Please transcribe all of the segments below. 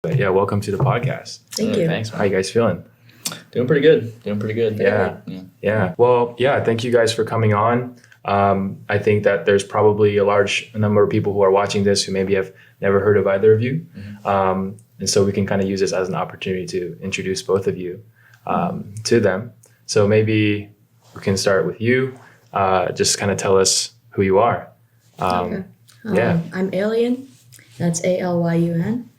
But yeah, welcome to the podcast. Thank you. Thanks, man. How you guys feeling? Doing pretty good. Yeah. Well, yeah, thank you guys for coming on. I think that there's probably a large number of people who are watching this who maybe have never heard of either of you. And so we can kind of use this as an opportunity to introduce both of you to them. So maybe we can start with you. Just kind of tell us who you are. Okay. Yeah. I'm Alyun. That's Alyun.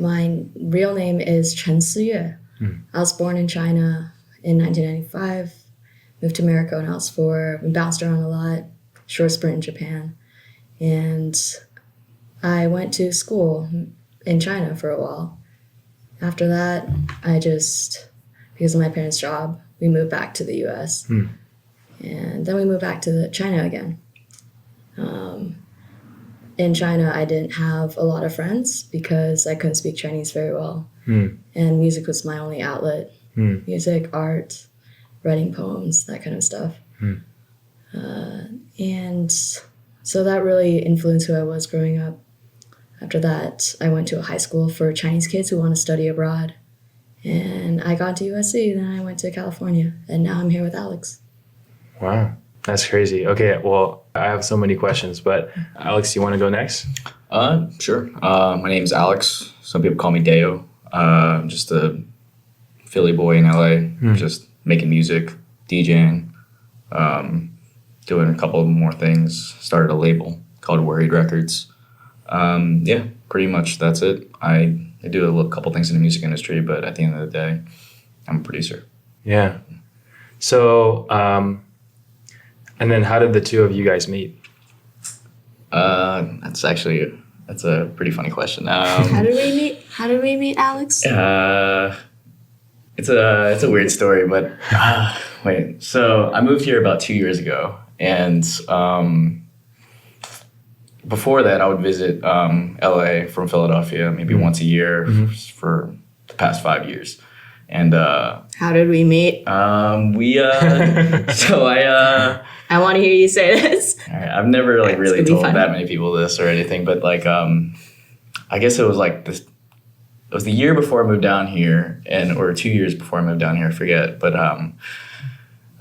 My real name is Chen Siyue. I was born in China in 1995. Moved to America when I was 4. We bounced around a lot. Short sprint in Japan. And I went to school in China for a while. After that, because of my parents' job, we moved back to the U.S. And then we moved back to China again. In China, I didn't have a lot of friends because I couldn't speak Chinese very well. And music was my only outlet. Music, art, writing poems, that kind of stuff. And so that really influenced who I was growing up. After that, I went to a high school for Chinese kids who want to study abroad. And I got to USC, then I went to California, and now I'm here with Alex. Wow. That's crazy. Okay, well, I have so many questions, but Alex, you want to go next? Sure. My name's Alex. Some people call me Dayo. I'm just a Philly boy in LA, just making music, DJing, doing a couple more things. Started a label called Wreckords. Pretty much that's it. I do a couple things in the music industry, but at the end of the day, I'm a producer. Yeah. So, and then how did the two of you guys meet? That's a pretty funny question. How did we meet, Alex? It's a weird story, but wait. So I moved here about 2 years ago, and before that, I would visit LA from Philadelphia maybe once a year for the past 5 years. And how did we meet? I want to hear you say this. All right, I've never really told that many people this or anything, but I guess it was this. It was the year before I moved down here, or 2 years before I moved down here. I forget, but I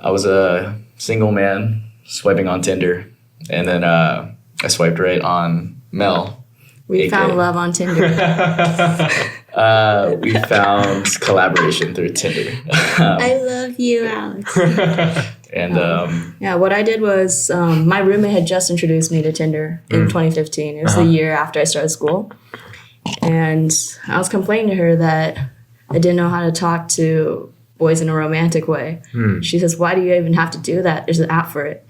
was a single man swiping on Tinder, and then I swiped right on Mel. We found love on Tinder. We found collaboration through Tinder. I love you, Alex. And what I did was my roommate had just introduced me to Tinder in 2015. It was the year after I started school. And I was complaining to her that I didn't know how to talk to boys in a romantic way. She says, "Why do you even have to do that? There's an app for it."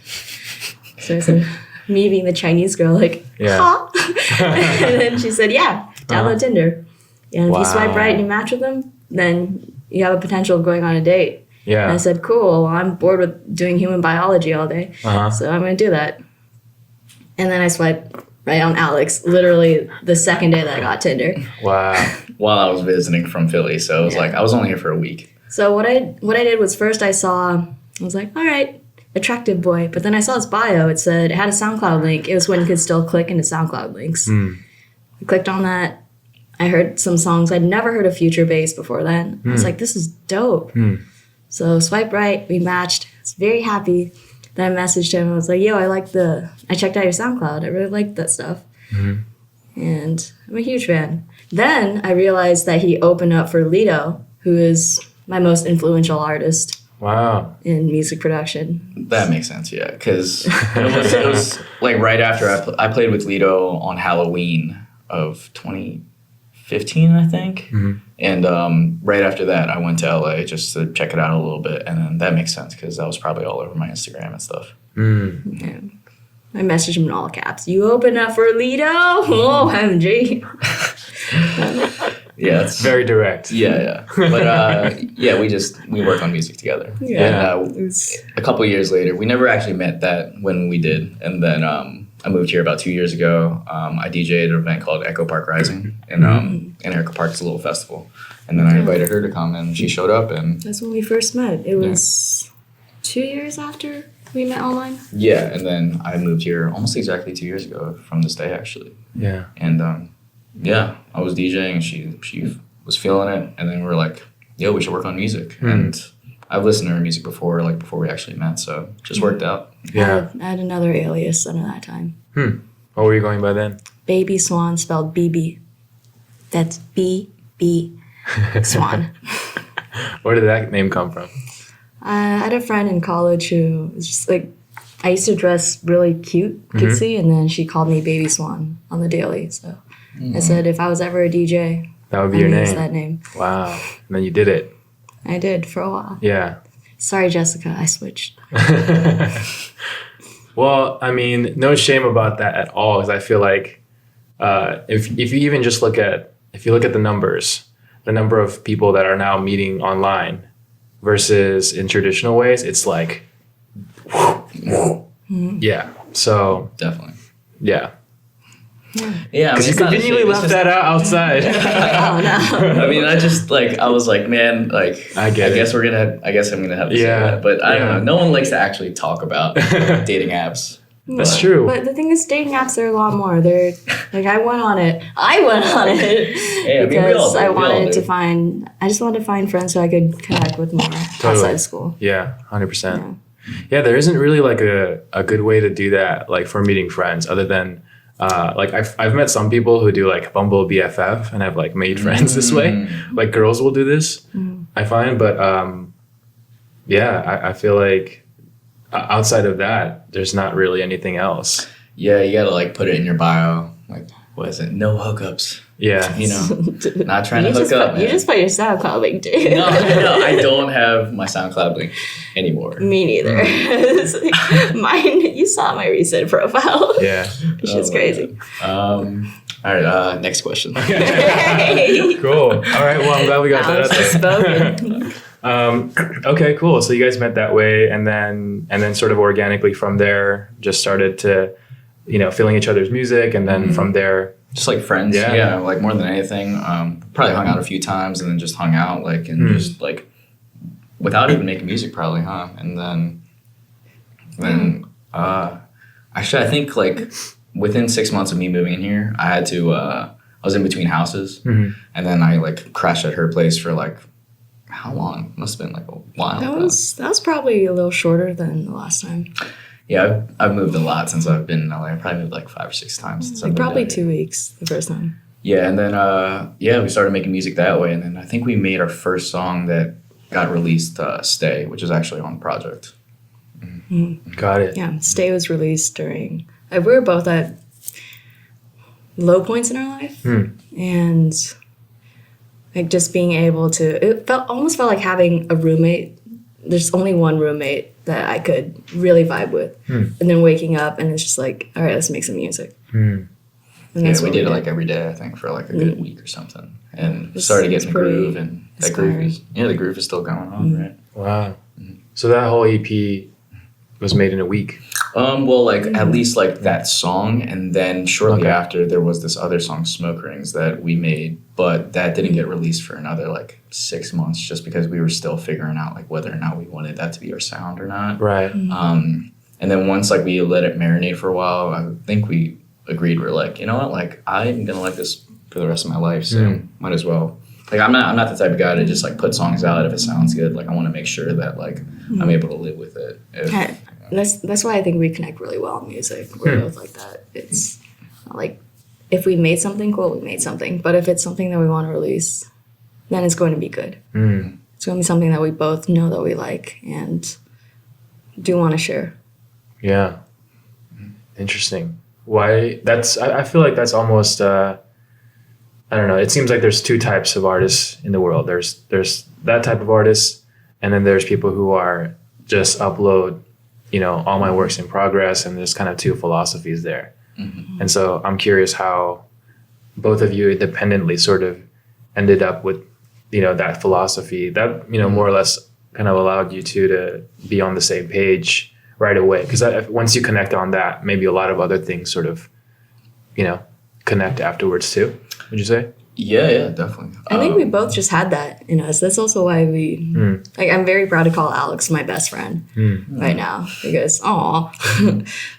So I said, me being the Chinese girl, huh? And then she said, "Yeah, download Tinder. And if you swipe right and you match with them, then you have a potential of going on a date." Yeah. And I said, "Cool, well, I'm bored with doing human biology all day, so I'm going to do that." And then I swiped right on Alex, literally the second day that I got Tinder. Wow. While I was visiting from Philly, so it was I was only here for a week. So what I did was first I was like, all right, attractive boy. But then I saw his bio. It said it had a SoundCloud link. It was when you could still click into SoundCloud links. I clicked on that. I heard some songs. I'd never heard of Future Bass before then. I was like, this is dope. So swipe right, we matched. I was very happy. Then I messaged him. I was like, yo, I checked out your SoundCloud. I really liked that stuff. And I'm a huge fan. Then I realized that he opened up for Lido, who is my most influential artist. Wow. In music production. That makes sense, yeah. Because it was right after I played with Lido on Halloween of 2015, I think. And right after that, I went to LA just to check it out a little bit. And then that makes sense because that was probably all over my Instagram and stuff. Yeah. I messaged him in all caps. You open up for Lido? Oh, MG. Yeah, it's very direct. Yeah. But we work on music together. Yeah. And a couple of years later, we never actually met that when we did. And then I moved here about 2 years ago. I DJ'd at an event called Echo Park Rising, and Echo Park is a little festival. And then I invited her to come, and she showed up. And that's when we first met. It was 2 years after we met online. Yeah, and then I moved here almost exactly 2 years ago from this day, actually. Yeah. And yeah, I was DJing and she was feeling it, and then we were like, yo, we should work on music. And I've listened to her music before, like before we actually met, so it just worked out. Yeah. I had another alias under that time. What were you going by then? Baby Swan, spelled BB. That's BB Swan. Where did that name come from? I had a friend in college who was just like, I used to dress really cute, cutesy, and then she called me Baby Swan on the daily. So I said if I was ever a DJ, That would be I'd your use name. that name. Wow. And then you did it. I did for a while. Yeah. Sorry, Jessica, I switched. Well, I mean, no shame about that at all, because I feel like if you even just look at the numbers, the number of people that are now meeting online versus in traditional ways, it's like, yeah. So Definitely. yeah, Yeah, because you conveniently left that out outside. Oh, no. I mean, I was like, man, like, I get it. guess I'm gonna have to say Yeah, that. But I don't yeah. know. No one likes to actually talk about dating apps. That's true. But the thing is, dating apps are a lot more. They're like, I went on it Yeah, I mean, we all because do, I we all wanted do. to find. I just wanted to find friends who I could connect with more outside of school. Yeah, 100%. Yeah, there isn't really like a good way to do that, like for meeting friends, other than like I've met some people who do like Bumble BFF and have like made friends this way. Like girls will do this, I find, but yeah, I feel like outside of that, there's not really anything else. Yeah, you gotta like put it in your bio. Like, what is it? No hookups. Yeah, You know, not trying to You hook just up. put, you man. just put your SoundCloud link, dude. No, I don't have my SoundCloud link anymore. Me neither. Mine. You saw my recent profile. yeah. It's just crazy. All right, next question. Cool. All right. Well, I'm glad we got Alex has that spoken. out there. Okay, cool. So you guys met that way, and then sort of organically from there, just started to, feeling each other's music, and then from there, Just like friends. Yeah. Yeah, like more than anything. Probably hung out a few times and then just hung out, like, and just like without even making music, probably, huh? And then actually, I think like within 6 months of me moving in here, I had to. I was in between houses, and then I like crashed at her place for like how long? Must have been like a while. That was probably a little shorter than the last time. Yeah, I've moved a lot since I've been in LA. I probably moved like 5 or 6 times since I've Like been probably down 2 here. weeks the first time. Yeah, and then we started making music that way, and then I think we made our first song that got released, "Stay," which is actually on the project. got it. Yeah, Stay was released during. We were both at low points in our life, and like just being able to. It almost felt like having a roommate. There's only one roommate that I could really vibe with, and then waking up and it's just like, all right, let's make some music. And Yeah, that's we what did it like every day, I think, for like a good week or something, and started it's getting the groove, pretty and that groove inspiring. the groove is still going on, right? Wow. So that whole EP was made in a week. Well, like at least like that song, and then shortly after there was this other song, "Smoke Rings," that we made, but that didn't get released for another like 6 months, just because we were still figuring out like whether or not we wanted that to be our sound or not. Right. And then once like we let it marinate for a while, I think we agreed, we're like, you know what, like I'm gonna like this for the rest of my life, so might as well. Like I'm not the type of guy to just like put songs out if it sounds good. Like I want to make sure that like I'm able to live with it. That's why I think we connect really well in music. We're both like that. It's not like if we made something cool, we made something. But if it's something that we want to release, then it's going to be good. It's going to be something that we both know that we like and do want to share. Yeah. Interesting. Why? I feel like that's almost. I don't know. It seems like there's two types of artists in the world. There's that type of artist, and then there's people who are just upload, all my work's in progress, and there's kind of two philosophies there. And so I'm curious how both of you independently sort of ended up with, that philosophy that, more or less kind of allowed you two to be on the same page right away. Because once you connect on that, maybe a lot of other things sort of, connect afterwards too. Would you say? Yeah, definitely. I think we both just had that in us. That's also why like, I'm very proud to call Alex my best friend right now because, aw.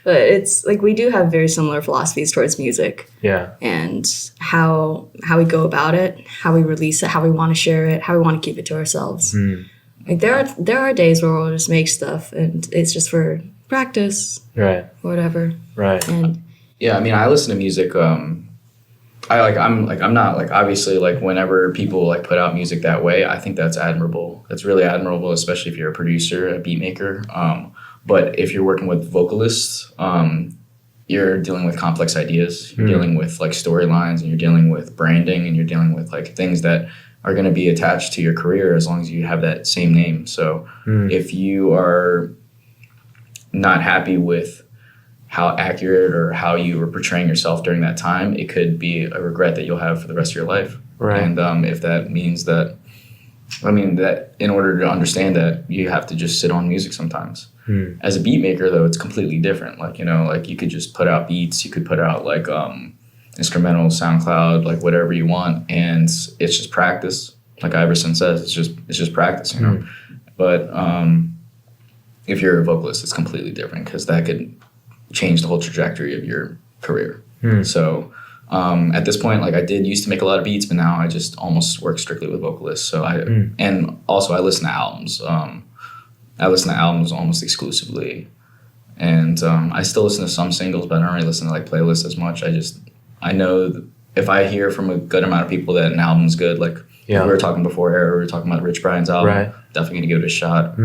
But it's like we do have very similar philosophies towards music. Yeah. And how we go about it, how we release it, how we want to share it, how we want to keep it to ourselves. Like there are days where we'll just make stuff and it's just for practice, right, or whatever. Right. And yeah, I mean, I listen to music. I'm not like, obviously, like whenever people like put out music that way, I think that's admirable. That's really admirable, especially if you're a producer, a beat maker. But if you're working with vocalists, you're dealing with complex ideas. You're dealing with like storylines, and you're dealing with branding, and you're dealing with like things that are going to be attached to your career as long as you have that same name. So if you are not happy with how accurate or how you were portraying yourself during that time, it could be a regret that you'll have for the rest of your life. Right. And if that means that, that in order to understand that, you have to just sit on music sometimes. As a beat maker, though, it's completely different. Like, like you could just put out beats, you could put out like instrumental, SoundCloud, like whatever you want, and it's just practice. Like Iverson says, it's just practice, But if you're a vocalist, it's completely different because that could change the whole trajectory of your career. So at this point, like I did used to make a lot of beats, but now I just almost work strictly with vocalists. So and also I listen to albums. I listen to albums almost exclusively, and I still listen to some singles, but I don't really listen to like playlists as much. I know if I hear from a good amount of people that an album's good, like we were talking before, we were talking about Rich Brian's album. Right. Definitely gonna give it a shot.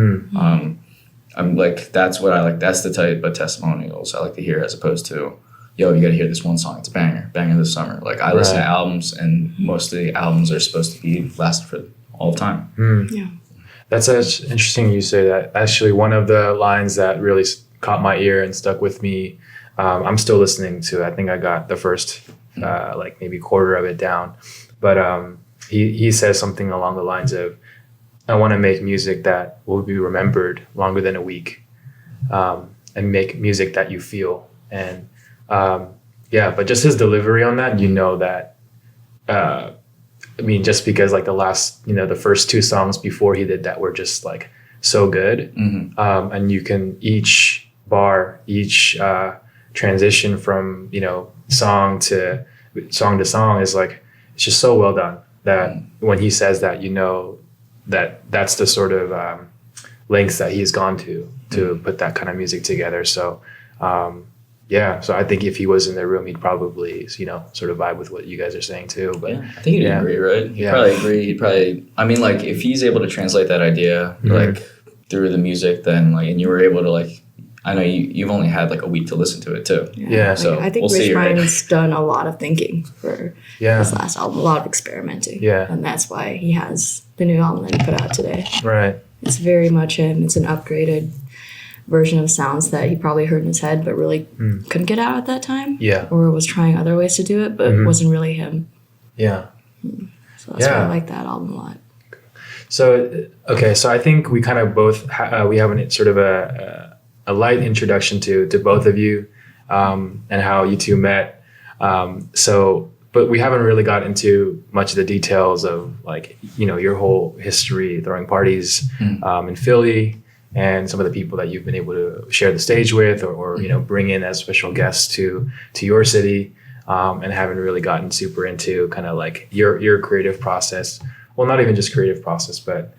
I'm like, that's what I like. That's the type of testimonials I like to hear, as opposed to, yo, you got to hear this one song. It's a banger this summer. Like I listen to albums, and most of the albums are supposed to be last for all time. Yeah, that's interesting. You say that. Actually, one of the lines that really caught my ear and stuck with me. I'm still listening to. I think I got the first like maybe quarter of it down, but he says something along the lines of, I want to make music that will be remembered longer than a week, and make music that you feel. And but just his delivery on that, that, just because like the first two songs before he did that were just like so good. And you can, each bar, each transition from, song to song is like, it's just so well done that when he says that, that's the sort of lengths that he's gone to put that kind of music together. So so I think if he was in the room, he'd probably sort of vibe with what you guys are saying too. But I think he'd agree, right? He'd probably agree. He'd probably, like if he's able to translate that idea like through the music, then like, and you were able to like, I know you've only had like a week to listen to it too. Yeah. So I think Rich Brian's done a lot of thinking for his last album, a lot of experimenting. Yeah. And that's why he has the new album that he put out today. Right. It's very much him. It's an upgraded version of sounds that he probably heard in his head, but really couldn't get out at that time. Yeah. Or was trying other ways to do it, but it wasn't really him. Yeah. So that's why I like that album a lot. So, okay. So I think we kind of both, we have sort of a light introduction to both of you, and how you two met. But we haven't really got into much of the details of like, your whole history throwing parties in Philly, and some of the people that you've been able to share the stage with or bring in as special guests to your city, and haven't really gotten super into kind of like your creative process. Well, not even just creative process, but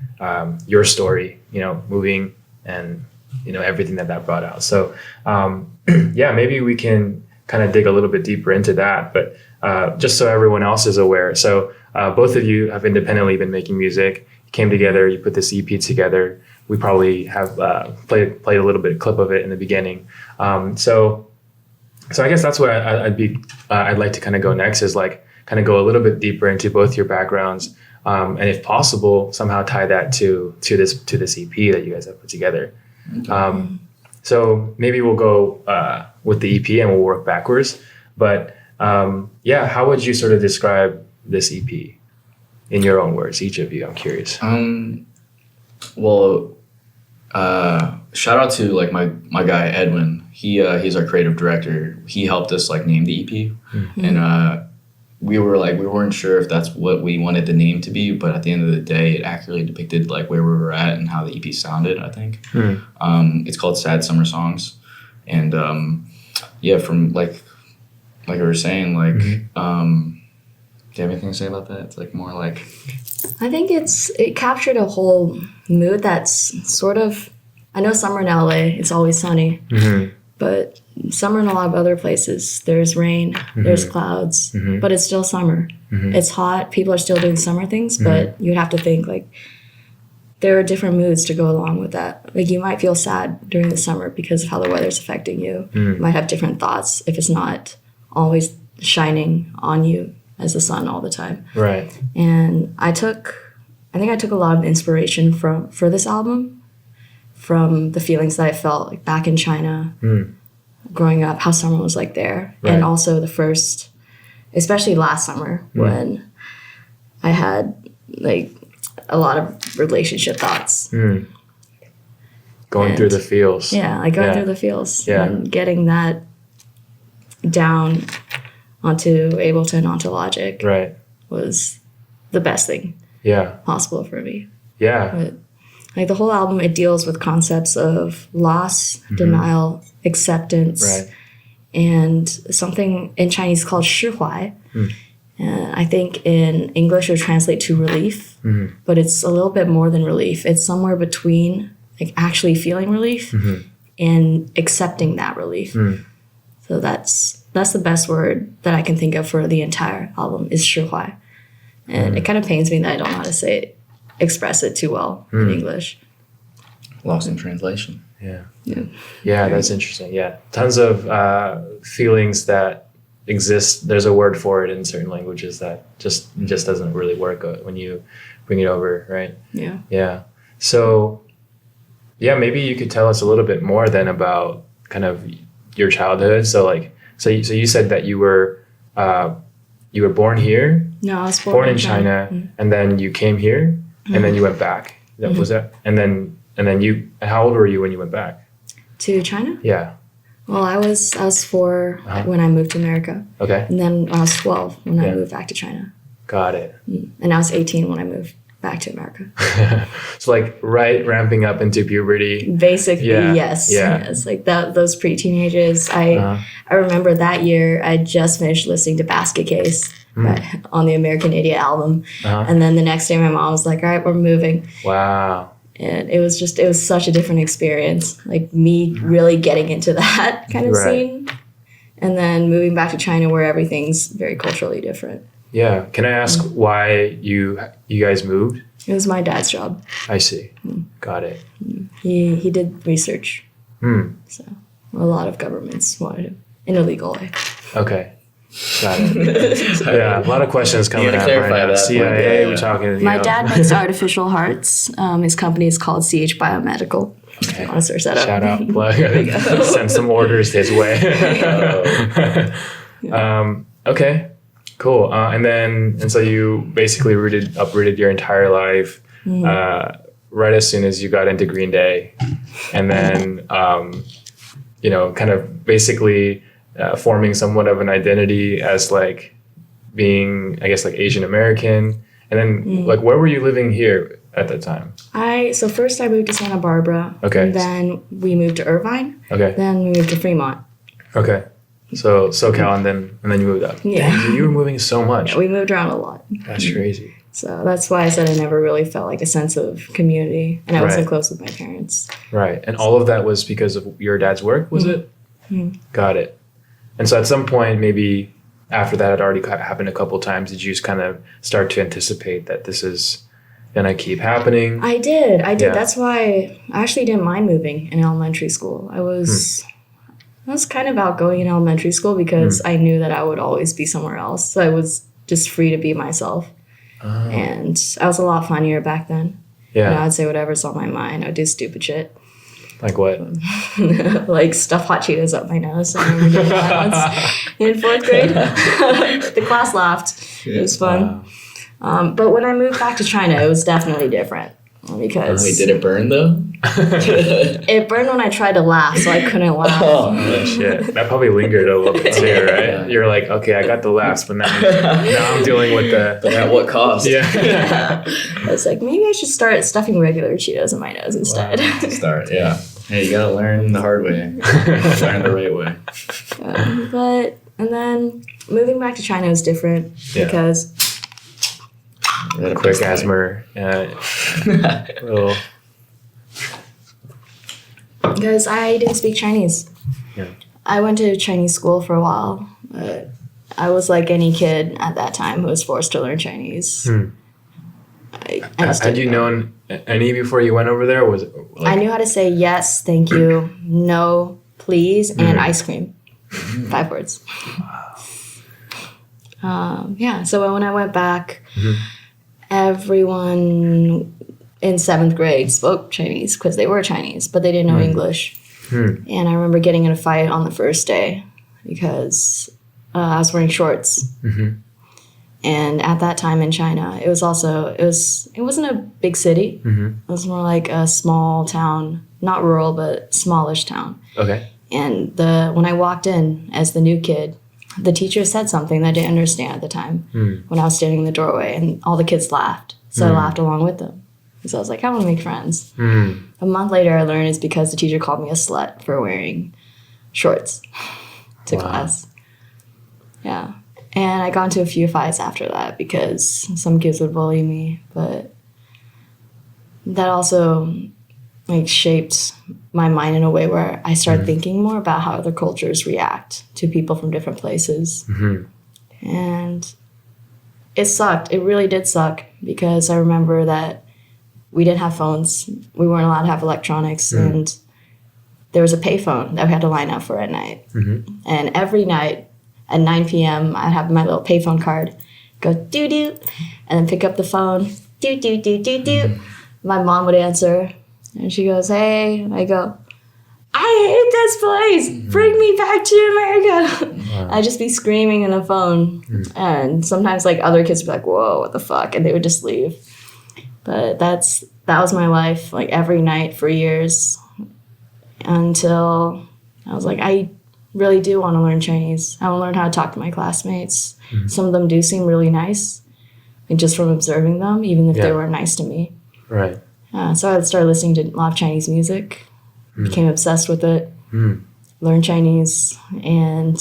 your story, moving and everything that brought out. So maybe we can kind of dig a little bit deeper into that, but just so everyone else is aware. So both of you have independently been making music. You came together, you put this EP together. We probably have played a little bit of clip of it in the beginning. So I guess that's what I'd like to kind of go next, is like kind of go a little bit deeper into both your backgrounds, and if possible, somehow tie that to this EP that you guys have put together. So maybe we'll go with the EP and we'll work backwards. But how would you sort of describe this EP in your own words, each of you? I'm curious. Shout out to like my guy Edwin. He's our creative director. He helped us like name the EP, and we weren't sure if that's what we wanted the name to be, but at the end of the day, it accurately depicted like where we were at and how the EP sounded, I think. It's called Sad Summer Songs. And from like we were saying, like, do you have anything to say about that? It's like more like... I think it captured a whole mood that's sort of... I know summer in LA, it's always sunny, but summer in a lot of other places, there's rain, there's clouds, but it's still summer. It's hot, people are still doing summer things, but you'd have to think, like, there are different moods to go along with that. Like, you might feel sad during the summer because of how the weather's affecting you. You might have different thoughts if it's not always shining on you as the sun all the time. Right. And I think I took a lot of inspiration for this album from the feelings that I felt like back in China, growing up, how summer was like there. Right. And also especially last summer when I had like a lot of relationship thoughts. Going through the feels. Yeah, like going through the feels. Yeah. And getting that down onto Ableton, onto Logic was the best thing possible for me. Yeah. But like the whole album, it deals with concepts of loss, denial, acceptance, and something in Chinese called 释怀. I think in English it would translate to relief, but it's a little bit more than relief. It's somewhere between like actually feeling relief and accepting that relief. So that's the best word that I can think of for the entire album is 释怀. And it kind of pains me that I don't know how to express it too well in English. Lost in translation. Yeah, that's interesting. Yeah, tons of feelings that exist. There's a word for it in certain languages that just doesn't really work when you bring it over, right? Yeah. So maybe you could tell us a little bit more then about kind of your childhood. So you said that you were born here. No, I was born in China, and then you came here, and then you went back. Was that? And then you. How old were you when you went back to China? Yeah. Well, I was 4 when I moved to America. Okay. And then I was 12 when I moved back to China. Got it. And I was 18 when I moved back to America. So like ramping up into puberty. Basically, yes. Yes. Like those pre-teenage ages. I remember that year I just finished listening to Basket Case on the American Idiot album. And then the next day my mom was like, all right, we're moving. Wow. And it was such a different experience. Like me really getting into that kind of scene. And then moving back to China where everything's very culturally different. Yeah. Can I ask why you guys moved? It was my dad's job. I see. Got it. He did research. So a lot of governments wanted him in a legal way. Okay. Got it. Yeah, a lot of questions coming up right now. CIA, we're talking. My dad makes artificial hearts. His company is called CH Biomedical. Okay. I want to search that up. Shout out, plug. Send some orders his way. Okay, cool. And so you basically uprooted your entire life right as soon as you got into Green Day, and then kind of basically. Forming somewhat of an identity as like being, I guess, like Asian American, and then like where were you living here at that time? So first I moved to Santa Barbara. Okay. And then we moved to Irvine. Okay. Then we moved to Fremont. Okay. So SoCal and then you moved up. Yeah. Dang, you were moving so much. Yeah, we moved around a lot. That's crazy. So that's why I said I never really felt like a sense of community, and I wasn't close with my parents. Right. And all of that was because of your dad's work, was it? Got it. And so at some point, maybe after that had already happened a couple times, did you just kind of start to anticipate that this is going to keep happening? I did. Yeah. That's why I actually didn't mind moving in elementary school. I was kind of outgoing in elementary school because I knew that I would always be somewhere else. So I was just free to be myself. And I was a lot funnier back then. Yeah. I'd say whatever's on my mind. I'd do stupid shit. Like what? Like stuff hot Cheetos up my nose. I remember doing that once in 4th grade. The class laughed. It was fun. But when I moved back to China, it was definitely different. because Wait, did it burn though? it burned when I tried to laugh, so I couldn't laugh. Oh shit, that probably lingered a little bit too, right? Yeah. You're like, okay, I got the laughs, but now I'm dealing with the But at what cost? yeah. I was like, maybe I should start stuffing regular Cheetos in my nose instead. To start, yeah. Hey, you gotta learn the hard way. Learn the right way. And then moving back to China was different because quick asthma. Little. Because I didn't speak Chinese. Yeah. I went to Chinese school for a while, but I was like any kid at that time who was forced to learn Chinese. I just Had didn't you know. known any before you went over there? Or was it like, I knew how to say yes, thank you, no, please, and ice cream. 5 words. So when I went back, everyone in 7th grade spoke Chinese because they were Chinese, but they didn't know English. And I remember getting in a fight on the first day because I was wearing shorts. And at that time in China, it wasn't a big city. It was more like a small town, not rural, but smallish town. Okay. And when I walked in as the new kid, the teacher said something that I didn't understand at the time when I was standing in the doorway, and all the kids laughed. So I laughed along with them. So I was like, I want to make friends. A month later, I learned it's because the teacher called me a slut for wearing shorts to class. Yeah. And I got into a few fights after that because some kids would bully me. But that also shaped my mind in a way where I started thinking more about how other cultures react to people from different places. And it sucked. It really did suck because I remember that we didn't have phones. We weren't allowed to have electronics. And there was a payphone that we had to line up for at night. And every night at 9 p.m., I'd have my little payphone card, go doo-doo, and then pick up the phone, doo-doo-doo-doo-doo. My mom would answer, and she goes, hey. And I go, I hate this place. Bring me back to America. I'd just be screaming in the phone. And sometimes other kids would be like, whoa, what the fuck? And they would just leave. But that was my life, every night for years until I was like, I really do want to learn Chinese. I want to learn how to talk to my classmates. Some of them do seem really nice, just from observing them, even if they were nice to me. Right. So I started listening to a lot of Chinese music, became obsessed with it, learned Chinese, and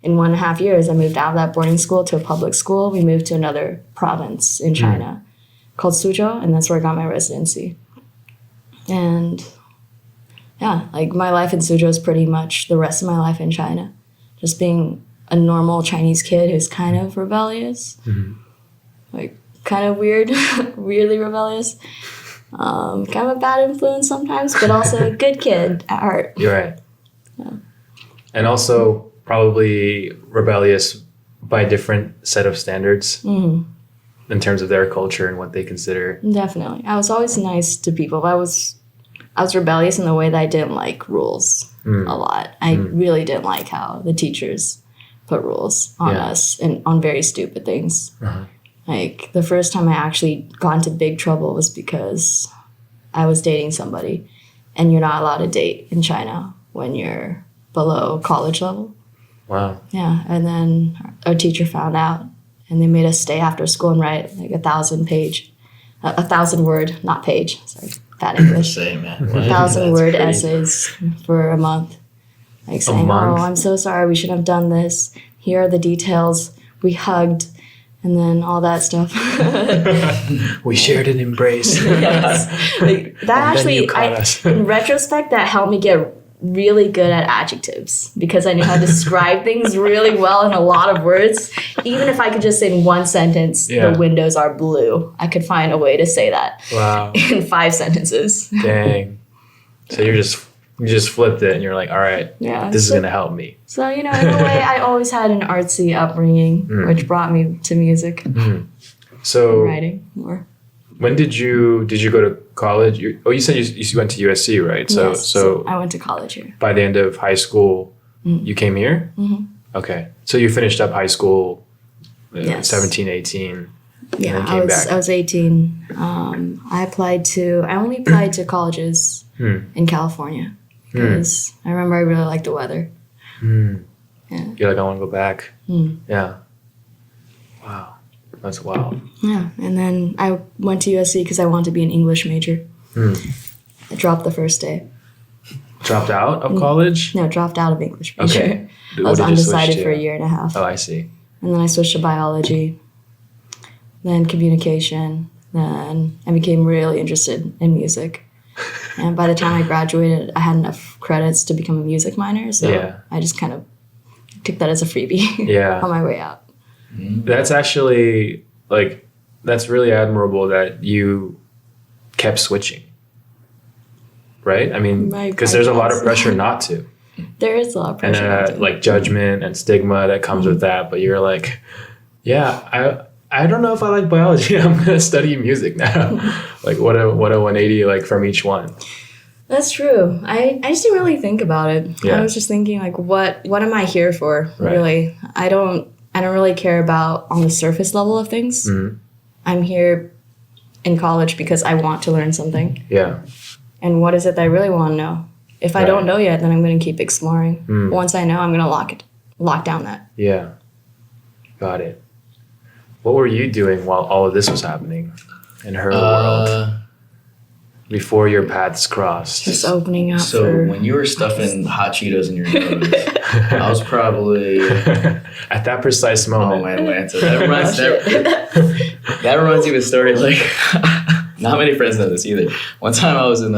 in 1.5 years, I moved out of that boarding school to a public school. We moved to another province in China called Suzhou, and that's where I got my residency. And my life in Suzhou is pretty much the rest of my life in China. Just being a normal Chinese kid who's kind of rebellious. Kind of weird, weirdly rebellious. Kind of a bad influence sometimes, but also a good kid at heart. You're right. Yeah. And also probably rebellious by a different set of standards in terms of their culture and what they consider. Definitely. I was always nice to people. I was rebellious in the way that I didn't like rules a lot. I really didn't like how the teachers put rules on us and on very stupid things. The first time I actually got into big trouble was because I was dating somebody, and you're not allowed to date in China when you're below college level. Wow. Yeah, and then our teacher found out, and they made us stay after school and write 1,000 word, not page, sorry, bad English. Same, man. 1,000 word essays for a month. Saying, oh, I'm so sorry, we shouldn't have done this. Here are the details. We hugged, and then all that stuff. We shared an embrace. Yes. That actually, in retrospect, that helped me get really good at adjectives because I knew how to describe things really well in a lot of words. Even if I could just say in one sentence, the windows are blue, I could find a way to say that in 5 sentences. Dang. So you just flipped it and you're like, all right, this is going to help me. So, in a way, I always had an artsy upbringing, which brought me to music So and writing more. When did you go to college? You said you went to USC, right? So I went to college here. By the end of high school, you came here? Okay. So you finished up high school 17, 18. Yeah, then came back. I was 18. I only applied to colleges in California because I remember I really liked the weather. Yeah. You're like, I want to go back. Yeah. Wow. That's wild. Yeah, and then I went to USC because I wanted to be an English major. I dropped the first day. Dropped out of college? No, dropped out of English major. Okay. I What was did you switch undecided to? for a year and a half. Oh, I see. And then I switched to biology, then communication, then I became really interested in music. And by the time I graduated, I had enough credits to become a music minor, so Yeah. I just kind of took that as a freebie Yeah. on my way out. That's actually, like, that's really admirable that you kept switching. Right? I mean, because there's a lot of pressure not to. There is a lot of And pressure. not to. like judgment and stigma that comes with that. But you're like, yeah, I don't know if I like biology. I'm gonna study music now. Like what a 180 like from each one. That's true. I just didn't really think about it. Yeah. I was just thinking like, what am I here for? Right. Really, I don't really care about on the surface level of things. I'm here in college because I want to learn something. Yeah. And what is it that I really want to know? If I Right. don't know yet, then I'm going to keep exploring. Once I know, I'm going to lock down that. Yeah. Got it. What were you doing while all of this was happening in her world before your paths crossed? Just opening up So for... when you were stuffing hot Cheetos in your nose, I was probably At that precise moment. oh my Atlanta. That reminds me of a story. Like, not many friends know this either. One time I was in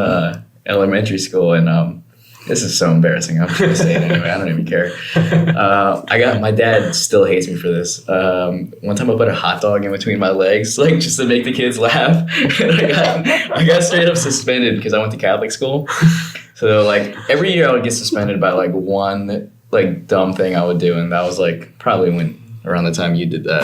elementary school, and this is so embarrassing. I'm just gonna say it anyway. I don't even care. My dad still hates me for this. One time I put a hot dog in between my legs, like just to make the kids laugh. And I got straight up suspended because I went to Catholic school. So like every year I would get suspended by like one like dumb thing I would do, and that was like probably around the time you did that.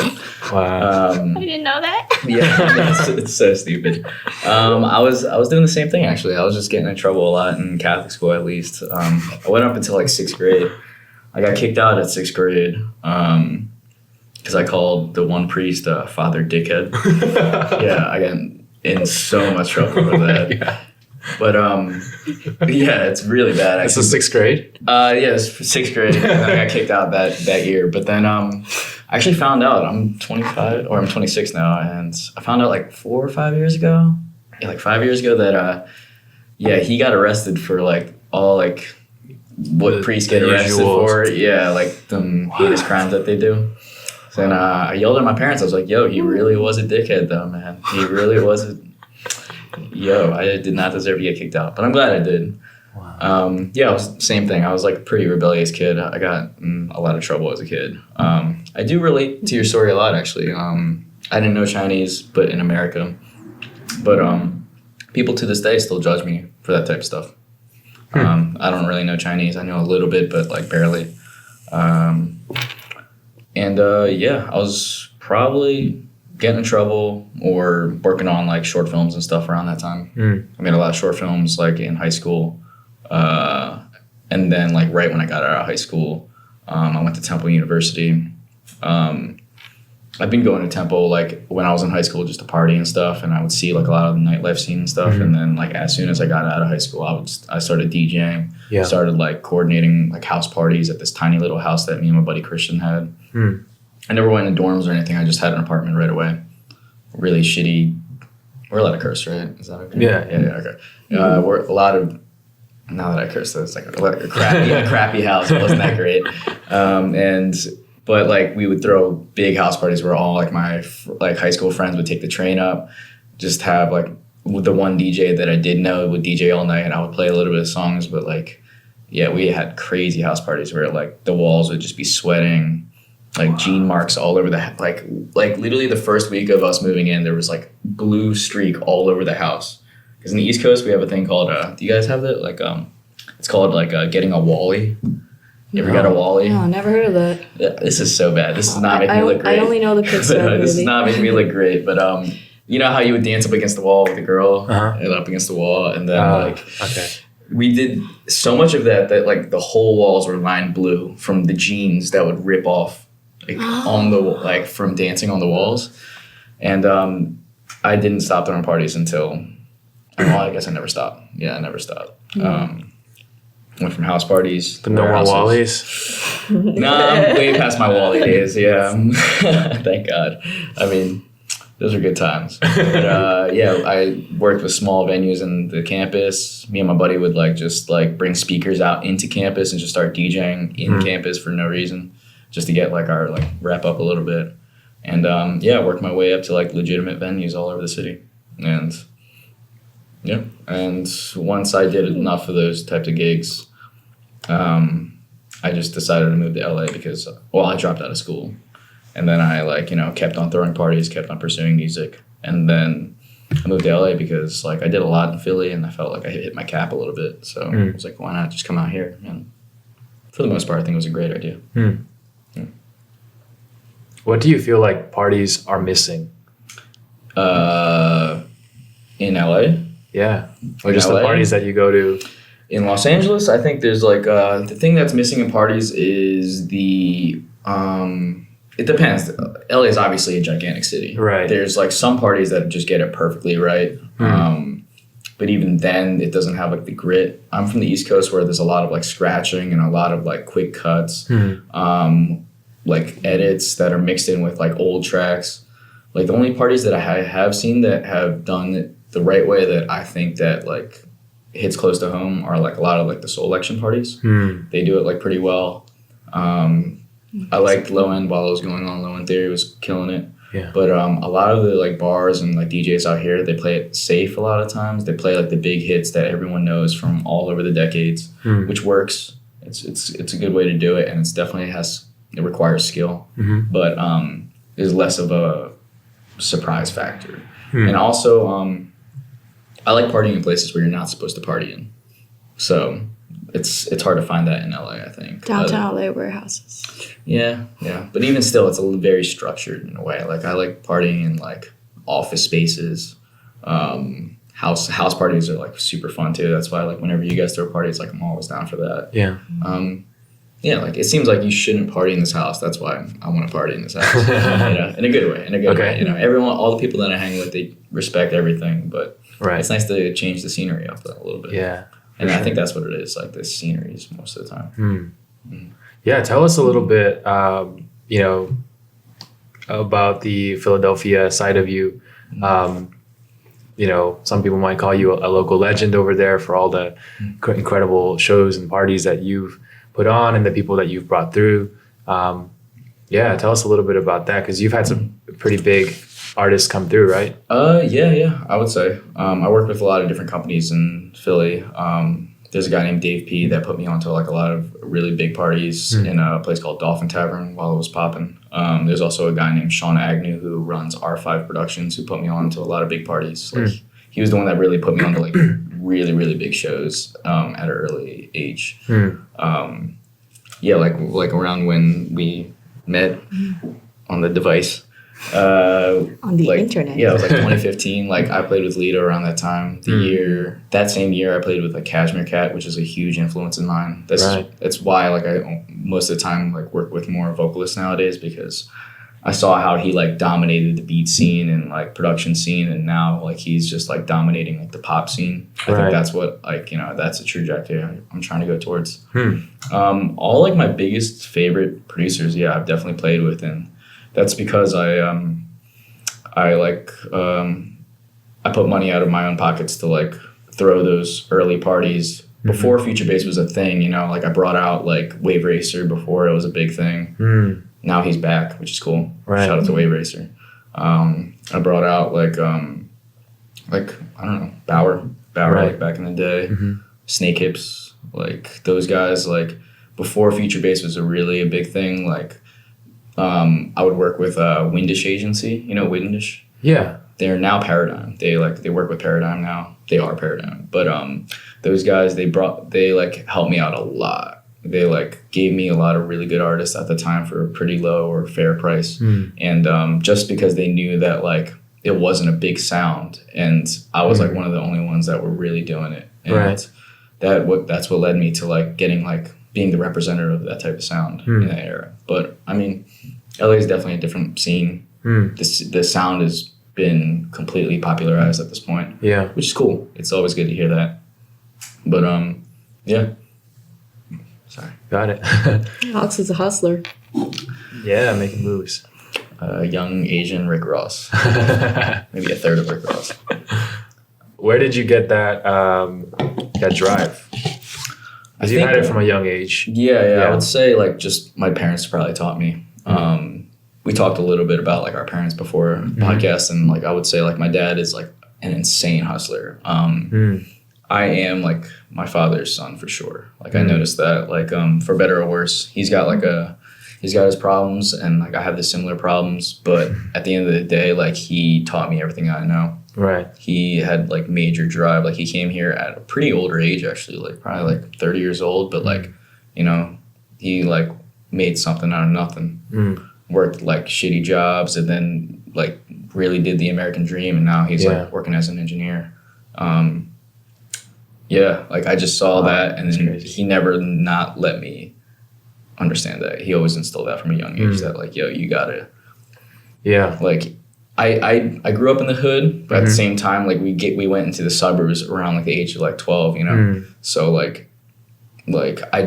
Wow. I didn't know that. Yeah, it's so stupid. I was doing the same thing actually. I was just getting in trouble a lot in Catholic school at least. I went up until like 6th grade. I got kicked out at 6th grade because I called the one priest Father Dickhead. Yeah, I got in so much trouble for that. Yeah. But yeah, it's really bad. This is 6th grade? Yeah, it's 6th grade. And I got kicked out that year. But then I actually found out I'm 25 or I'm 26 now, and I found out like 4 or 5 years ago. Yeah, like 5 years ago that he got arrested for like all like what priests get arrested for. Yeah, like the heinous crimes that they do. So then I yelled at my parents. I was like, "Yo, he really was a dickhead, though, man. He really was a." Yo, I did not deserve to get kicked out, but I'm glad I did. Wow. Yeah, it was the same thing. I was like a pretty rebellious kid. I got in a lot of trouble as a kid. I do relate to your story a lot, actually. I didn't know Chinese, but in America. But people to this day still judge me for that type of stuff. I don't really know Chinese. I know a little bit, but like barely. Yeah, I was probably getting in trouble or working on like short films and stuff around that time. I made a lot of short films like in high school. And then like right when I got out of high school, I went to Temple University. I've been going to Temple like when I was in high school just to party and stuff, and I would see like a lot of the nightlife scene and stuff. And then like as soon as I got out of high school, I started DJing. Yeah. Started like coordinating like house parties at this tiny little house that me and my buddy Christian had. I never went in dorms or anything. I just had an apartment right away. Really shitty. We're allowed to curse, right? Is that okay? Yeah. Okay. We're a lot of. Now that I curse, it's like a crappy house. It wasn't that great. But like we would throw big house parties where all like my like high school friends would take the train up, just have like the one DJ that I did know would DJ all night, and I would play a little bit of songs. But like, yeah, we had crazy house parties where like the walls would just be sweating, like jean marks all over the like literally the first week of us moving in, there was like blue streak all over the house. Because in the East Coast we have a thing called do you guys have that? Like it's called like getting a Wally. You ever got a Wally? No, never heard of that. Yeah, this is so bad. This is not making me look great. I only know the Pixar movie. This is not making me look great. But you know how you would dance up against the wall with a girl and up against the wall, and then we did so much of that like the whole walls were lined blue from the jeans that would rip off like on the like from dancing on the walls. And I didn't stop throwing parties until, well, I guess I never stopped. Yeah, I never stopped. Went from house parties to No more Wallies. Nah, I'm way past my Wally days. Yeah, thank God. I mean, those are good times. But, yeah, I worked with small venues in the campus. Me and my buddy would just bring speakers out into campus and just start DJing in campus for no reason, just to get our wrap up a little bit. And yeah, worked my way up to legitimate venues all over the city. And yeah, and once I did enough of those types of gigs, I just decided to move to LA because, well, I dropped out of school. And then I kept on throwing parties, kept on pursuing music. And then I moved to LA because I did a lot in Philly and I felt like I hit my cap a little bit. So I was like, why not just come out here? And for the most part, I think it was a great idea. Yeah. What do you feel like parties are missing? In LA? Yeah. Or In just LA? the parties that you go to. In Los Angeles, I think there's the thing that's missing in parties is the it depends. LA is obviously a gigantic city. Right. There's some parties that just get it perfectly right. But even then it doesn't have the grit. I'm from the East Coast where there's a lot of scratching and a lot of quick cuts. Edits that are mixed in with old tracks. The only parties that I have seen that have done it the right way that I think that hits close to home are a lot of the soul election parties. They do it pretty well. I liked Low End while it was going on. Low End Theory was killing it. Yeah. But a lot of the bars and DJs out here, they play it safe a lot of times. They play the big hits that everyone knows from all over the decades, which works. It's a good way to do it, and it requires skill, but is less of a surprise factor. And also, I like partying in places where you're not supposed to party in. So it's hard to find that in LA, I think. Downtown LA warehouses. Yeah. But even still, it's very structured in a way. I like partying in office spaces. House parties are super fun too. That's why whenever you guys throw parties, I'm always down for that. Yeah. Yeah, it seems like you shouldn't party in this house. That's why I want to party in this house. In a good way. Okay. Way. Everyone, all the people that I hang with, they respect everything, but Right. it's nice to change the scenery up a little bit. Yeah. And I think that's what it is, the sceneries most of the time. Yeah, tell us a little bit, about the Philadelphia side of you. Some people might call you a local legend over there for all the incredible shows and parties that you've put on and the people that you've brought through. Yeah, tell us a little bit about that because you've had some pretty big artists come through, right? Yeah, I would say. I worked with a lot of different companies in Philly. There's a guy named Dave P that put me onto a lot of really big parties in a place called Dolphin Tavern while it was popping. There's also a guy named Sean Agnew who runs R5 Productions who put me on to a lot of big parties. He was the one that really put me on to really, really big shows at an early age. Yeah, around when we met on the device. On the internet. Yeah, it was 2015. I played with Lido around that time. That same year I played with Cashmere Cat, which is a huge influence in mine. That's why I most of the time work with more vocalists nowadays because I saw how he dominated the beat scene and production scene, and now he's just dominating the pop scene. I think that's what that's a trajectory I'm trying to go towards. All my biggest favorite producers, yeah, I've definitely played with, and that's because I put money out of my own pockets to throw those early parties before Future Bass was a thing. I brought out Wave Racer before it was a big thing. Now he's back, which is cool. Right. Shout out to Wave Racer. I brought out I don't know, Baauer back in the day. Snakehips, those guys. Before Future Bass was really a big thing. I would work with Windish Agency. You know Windish? Yeah. They're now Paradigm. They work with Paradigm now. They are Paradigm. But those guys, they helped me out a lot. They gave me a lot of really good artists at the time for a pretty low or fair price. And just because they knew that it wasn't a big sound, and I was one of the only ones that were really doing it. And that's what led me to getting being the representative of that type of sound in that era. But I mean, LA is definitely a different scene. the sound has been completely popularized at this point. Yeah. Which is cool. It's always good to hear that. But yeah. Sorry. Got it. Alex is a hustler. Yeah, making moves. Young Asian Rick Ross. Maybe a third of Rick Ross. Where did you get that that drive? Because you had it from a young age. Yeah. I would say like just my parents probably taught me. We talked a little bit about like our parents before podcast, and like I would say like my dad is like an insane hustler. I am like my father's son for sure. Like I noticed that like for better or worse, he's got his problems, and like I have the similar problems, but at the end of the day, like he taught me everything I know. Right. He had like major drive. Like he came here at a pretty older age, actually, like probably like 30 years old, but like, you know, he like made something out of nothing. Worked like shitty jobs, and then like really did the American dream, and now he's like working as an engineer. Like I just saw that, and then he never not let me understand that. He always instilled that from a young age that like, yo, you gotta like I grew up in the hood, but at the same time like we went into the suburbs around like the age of like 12, you know. So like I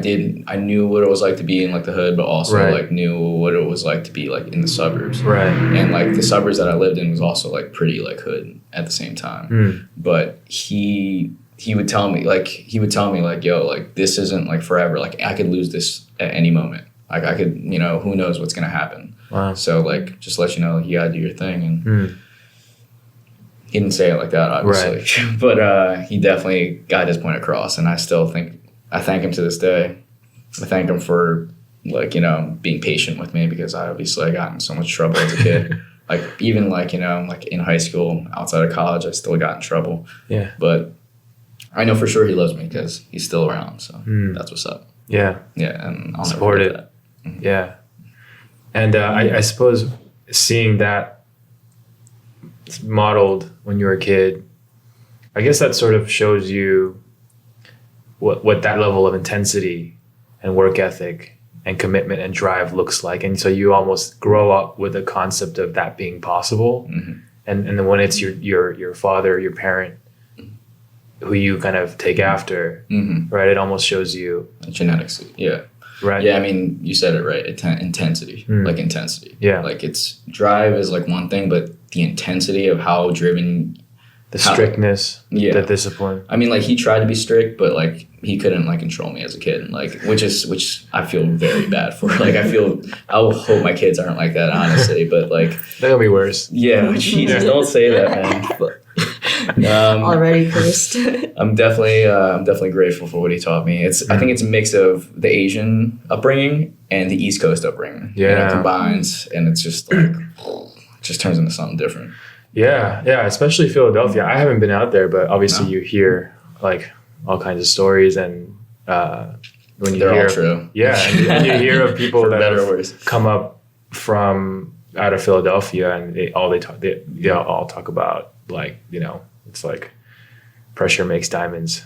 knew what it was like to be in like the hood, but also like knew what it was like to be like in the suburbs. Right. And like the suburbs that I lived in was also like pretty like hood at the same time. But he would tell me like, yo, like this isn't like forever. Like I could lose this at any moment. Like I could, you know, who knows what's gonna happen. Wow. So like just let you know, like, you gotta do your thing. And he didn't say it like that, obviously. But he definitely got his point across, and I thank him to this day. I thank him for like, you know, being patient with me, because I got in so much trouble as a kid. Like even like, you know, like in high school, outside of college, I still got in trouble. Yeah. But I know for sure he loves me because he's still around. So that's what's up. Yeah. Yeah. And I'll support it. That. Yeah. And I suppose seeing that modeled when you were a kid, I guess that sort of shows you what that level of intensity and work ethic and commitment and drive looks like. And so you almost grow up with a concept of that being possible. And then when it's your father, your parent, who you kind of take after, right? It almost shows you genetics. Yeah. Right. Yeah. I mean, you said it right. Intensity, like intensity. Yeah. Like it's drive is like one thing, but the intensity of how driven, the strictness, the discipline. I mean, like he tried to be strict, but like he couldn't like control me as a kid. Like, which I feel very bad for. Like I hope my kids aren't like that, honestly. But like that'll be worse. Yeah. Jesus, don't say that, man. But, already cursed. I'm definitely grateful for what he taught me. I think it's a mix of the Asian upbringing and the East Coast upbringing. Yeah, and it combines, and it's just like it just turns into something different. Yeah, especially Philadelphia. I haven't been out there, but obviously you hear like all kinds of stories, and when they're all true. Yeah, and you hear of people that have come up from out of Philadelphia, and they all talk about like, you know, it's like pressure makes diamonds.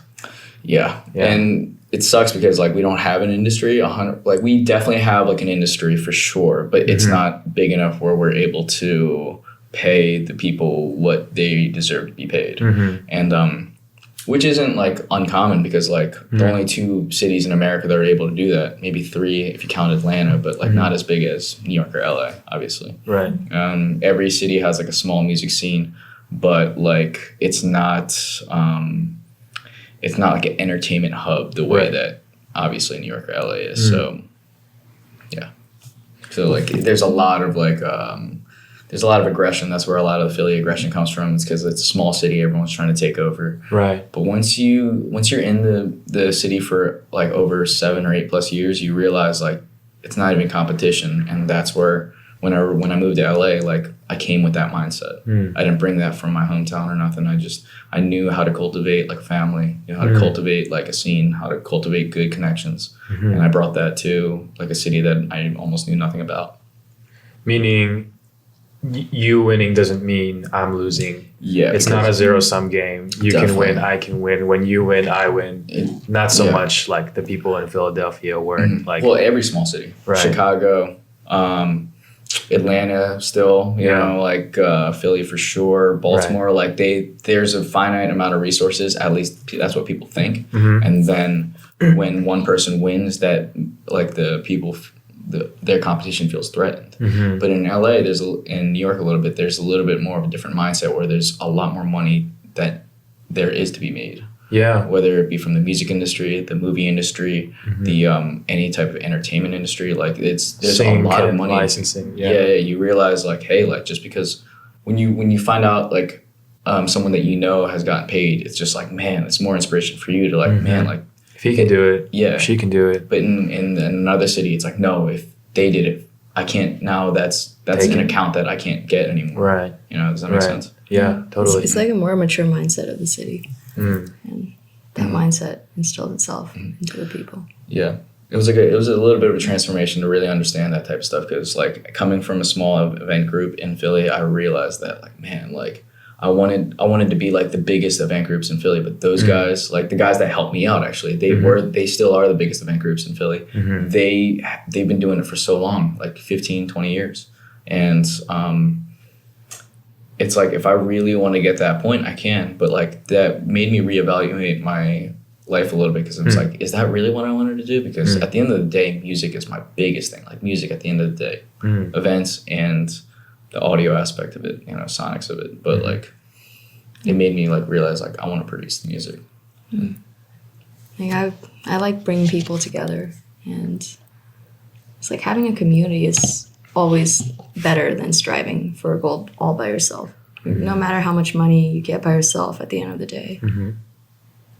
Yeah. And it sucks because like we don't have an industry. Like we definitely have like an industry for sure, but it's not big enough where we're able to pay the people what they deserve to be paid. And which isn't like uncommon, because like there are only 2 cities in America that are able to do that. Maybe 3 if you count Atlanta, but like not as big as New York or LA, obviously. Right. Every city has like a small music scene, but like it's not like an entertainment hub the way that obviously New York or LA is. So yeah. So like there's a lot of like there's a lot of aggression. That's where a lot of the Philly aggression comes from. It's because it's a small city. Everyone's trying to take over. Right. But once you're in the city for like over 7 or 8 plus years, you realize like it's not even competition. And that's where when I moved to LA, like I came with that mindset. I didn't bring that from my hometown or nothing. I knew how to cultivate like a family, you know, how to cultivate like a scene, how to cultivate good connections. And I brought that to like a city that I almost knew nothing about. Meaning you winning doesn't mean I'm losing. Yeah. It's not a 0-sum game. You can win, I can win. When you win, I win. Not so much like the people in Philadelphia weren't like. Well, every small city. Right. Chicago, Atlanta still, you know, like Philly for sure, Baltimore, like there's a finite amount of resources, at least that's what people think. And then when one person wins, that like their competition feels threatened. But in LA, in New York a little bit, there's a little bit more of a different mindset where there's a lot more money that there is to be made. Yeah. Whether it be from the music industry, the movie industry, the any type of entertainment industry, like there's a lot of money. Licensing. Yeah, you realize like, hey, like just because when you find out like someone that you know has gotten paid, it's just like, man, it's more inspiration for you to like, man, like if he can do it, yeah, she can do it. But in another city, it's like, no, if they did it, I can't. Now that's an account that I can't get anymore. Right. You know, does that make sense? Yeah, totally. It's like a more mature mindset of the city. And that mindset instilled itself into the people. Yeah. It was a little bit of a transformation to really understand that type of stuff, because like coming from a small event group in Philly, I realized that like, man, like I wanted to be like the biggest event groups in Philly, but those guys, like the guys that helped me out actually, they still are the biggest event groups in Philly. They've been doing it for so long, like 15, 20 years. And it's like, if I really want to get that point, I can. But like that made me reevaluate my life a little bit, because it was like, is that really what I wanted to do? Because at the end of the day, music is my biggest thing. Like music at the end of the day, events and the audio aspect of it, you know, sonics of it. But like, it made me like realize like I want to produce the music. Like I like bringing people together, and it's like having a community is always better than striving for a goal all by yourself. No matter how much money you get by yourself at the end of the day,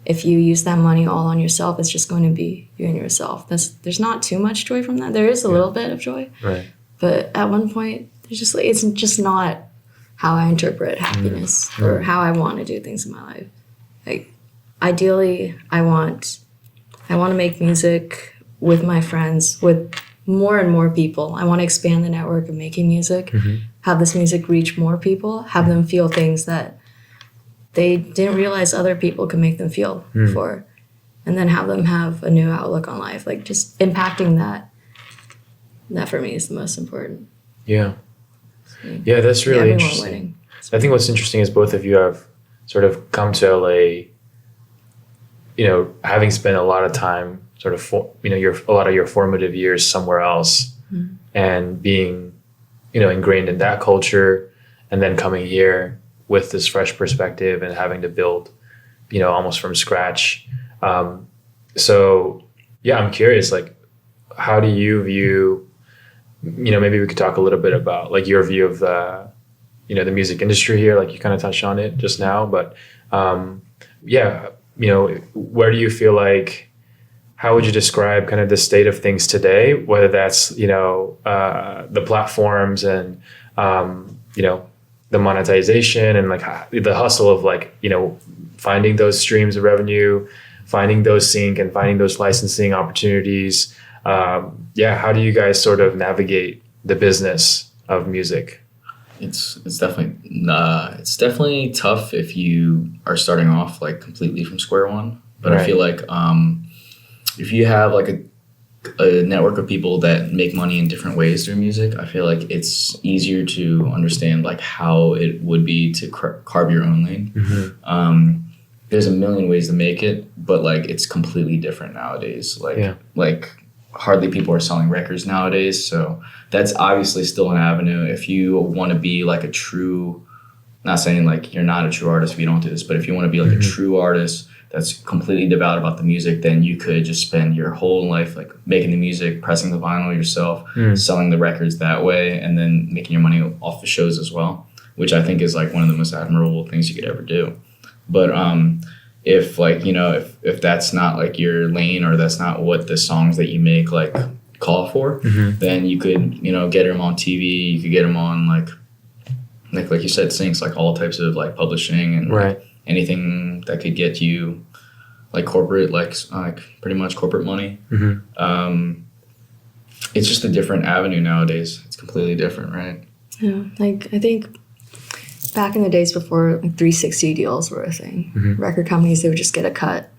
if you use that money all on yourself, it's just going to be you and yourself. There's not too much joy from that. There is a little bit of joy, right? But at one point, there's just like, it's just not how I interpret happiness or how I want to do things in my life. Like ideally, I want to make music with my friends, with more and more people. I want to expand the network of making music, have this music reach more people, have them feel things that they didn't realize other people could make them feel before, and then have them have a new outlook on life. Like just impacting that for me is the most important. Yeah. Yeah, that's really interesting. Winning. I think what's interesting is both of you have sort of come to LA, you know, having spent a lot of time sort of, a lot of your formative years somewhere else, and being, you know, ingrained in that culture, and then coming here with this fresh perspective and having to build, you know, almost from scratch. So yeah, I'm curious, like, how do you view, you know, maybe we could talk a little bit about like your view of the, you know, the music industry here, like you kind of touched on it just now, but yeah, you know, where do you feel like, how would you describe kind of the state of things today, whether that's, you know, the platforms and, you know, the monetization and like the hustle of like, you know, finding those streams of revenue, finding those sync and finding those licensing opportunities. Yeah, how do you guys sort of navigate the business of music? It's definitely tough if you are starting off like completely from square one. But right. I feel like if you have like a network of people that make money in different ways through music, I feel like it's easier to understand like how it would be to carve your own lane. There's a million ways to make it, but like it's completely different nowadays. Like hardly people are selling records nowadays, so that's obviously still an avenue. If you want to be like a true, not saying like you're not a true artist if you don't do this, but if you want to be like a true artist that's completely devout about the music, then you could just spend your whole life like making the music, pressing the vinyl yourself, selling the records that way, and then making your money off the shows as well, which I think is like one of the most admirable things you could ever do. But if like, you know, if that's not like your lane, or that's not what the songs that you make like call for, then you could, you know, get them on TV, you could get them on like you said, syncs, like all types of like publishing and right. like, anything that could get you like corporate, like pretty much corporate money. It's just a different avenue nowadays. It's completely different, right? Yeah, like I think back in the days before like 360 deals were a thing, record companies, they would just get a cut.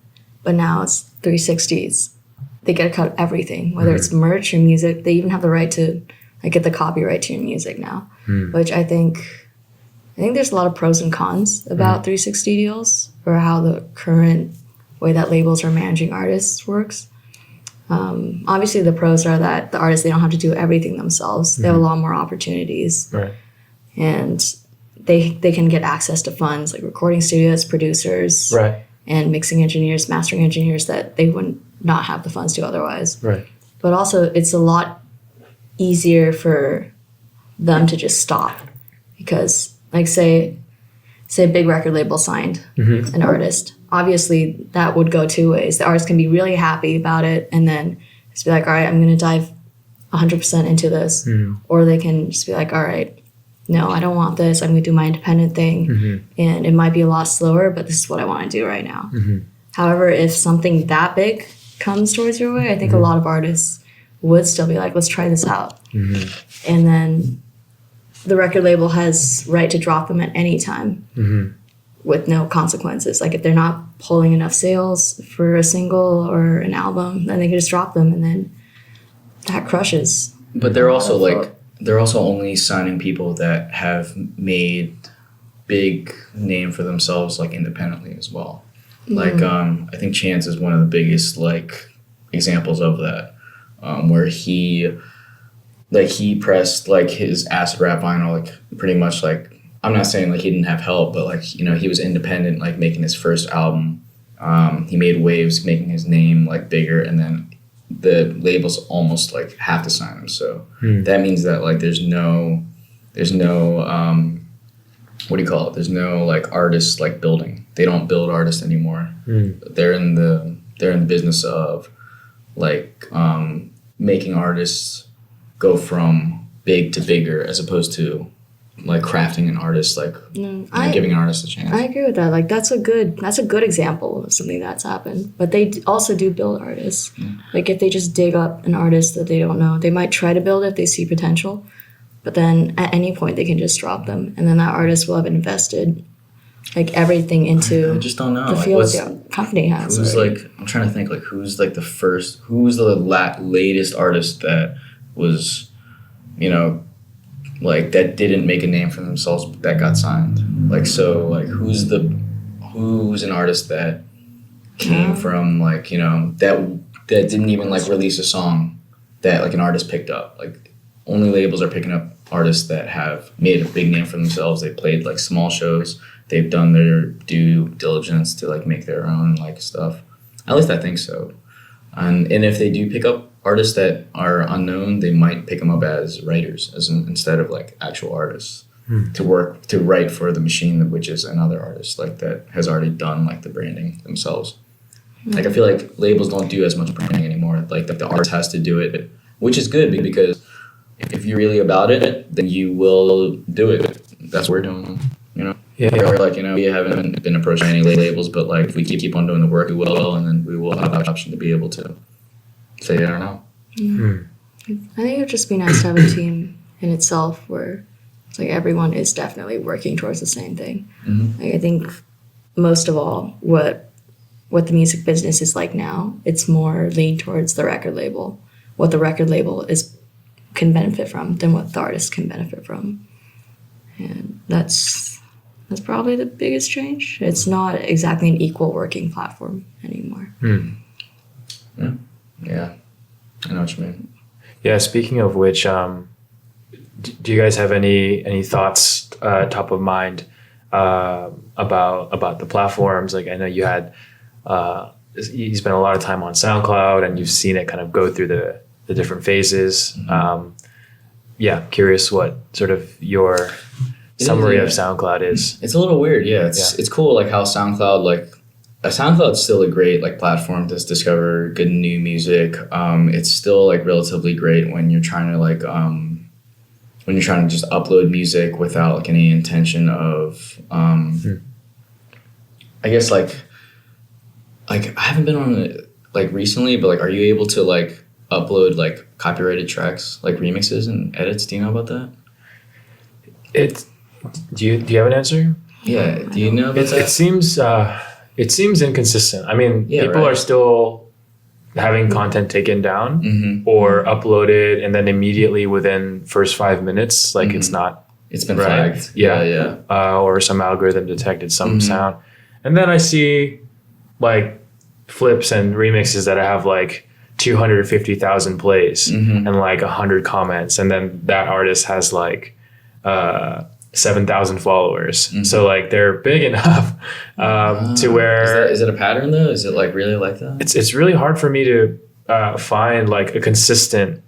But now it's 360s. They get a cut of everything, whether it's merch or music. They even have the right to like get the copyright to your music now, which I think there's a lot of pros and cons about 360 deals or how the current way that labels are managing artists works. Obviously, the pros are that the artists, they don't have to do everything themselves. They have a lot more opportunities. Right. And they can get access to funds like recording studios, producers, Right. and mixing engineers, mastering engineers that they would not have the funds to otherwise. Right. But also, it's a lot easier for them to just stop because, like, say a big record label signed an artist. Obviously, that would go two ways. The artist can be really happy about it and then just be like, all right, I'm going to dive 100% into this. Or they can just be like, all right, no, I don't want this. I'm going to do my independent thing. And it might be a lot slower, but this is what I want to do right now. However, if something that big comes towards your way, I think a lot of artists would still be like, let's try this out. And then the record label has right to drop them at any time with no consequences. Like if they're not pulling enough sales for a single or an album, then they can just drop them, and then that crushes. But they're also they're also only signing people that have made big name for themselves like independently as well. Like I think Chance is one of the biggest like examples of that, where he pressed like his acid rap vinyl like pretty much like, I'm not saying like he didn't have help, but like, you know, he was independent, like making his first album. He made waves, making his name like bigger, and then the labels almost like have to sign him. So that means that like there's no what do you call it? There's no like artists like building. They don't build artists anymore. They're in the business of like making artists go from big to bigger, as opposed to like crafting an artist, like giving an artist a chance. I agree with that. Like that's a good example of something that's happened. But they also do build artists. Like if they just dig up an artist that they don't know, they might try to build it if they see potential. But then at any point they can just drop them, and then that artist will have invested like everything into I just don't know the like, field the company has. Who's already. like, I'm trying to think like who's the latest artist that was, you know, like that didn't make a name for themselves but that got signed. Like so like who's an artist that came from like, you know, that didn't even like release a song that like an artist picked up. Like only labels are picking up artists that have made a big name for themselves. They played like small shows. They've done their due diligence to like make their own like stuff. At least I think so. And if they do pick up artists that are unknown, they might pick them up as writers instead of like actual artists to write for the machine, which is another artist like that has already done like the branding themselves. Like I feel like labels don't do as much branding anymore. Like the artist has to do it, which is good because if you're really about it, then you will do it. That's what we're doing, you know? Yeah. We're like, you know, we haven't been approached by any labels, but like if we keep on doing the work, we will, and then we will have the option to be able to say I don't know. I think it would just be nice to have a team in itself where it's like everyone is definitely working towards the same thing. Like I think most of all, what the music business is like now, it's more leaned towards the record label. What the record label can benefit from than what the artist can benefit from. And that's probably the biggest change. It's not exactly an equal working platform anymore. Yeah, I know what you mean. Yeah, speaking of which, do you guys have any thoughts top of mind about the platforms? Like I know you had you spent a lot of time on SoundCloud and you've seen it kind of go through the different phases. Curious what sort of your summary of SoundCloud is. It's a little weird, yeah. It's cool like how SoundCloud's still a great like platform to discover good new music. It's still like relatively great when you're trying to like just upload music without like any intention of I guess like I haven't been on it like recently, but like are you able to like upload like copyrighted tracks like remixes and edits? Do you know about that? Do you have an answer? Yeah, do you know about that? It seems inconsistent. I mean, people are still having content taken down Mm-hmm. or uploaded and then immediately within first 5 minutes, like it's not It's been right. flagged. Yeah. Or some algorithm detected some sound. And then I see like flips and remixes that have like 250,000 plays and like 100 comments. And then that artist has like 7,000 followers. So like they're big enough to where Is it a pattern though? Is it like really like that? it's really hard for me to find like a consistent,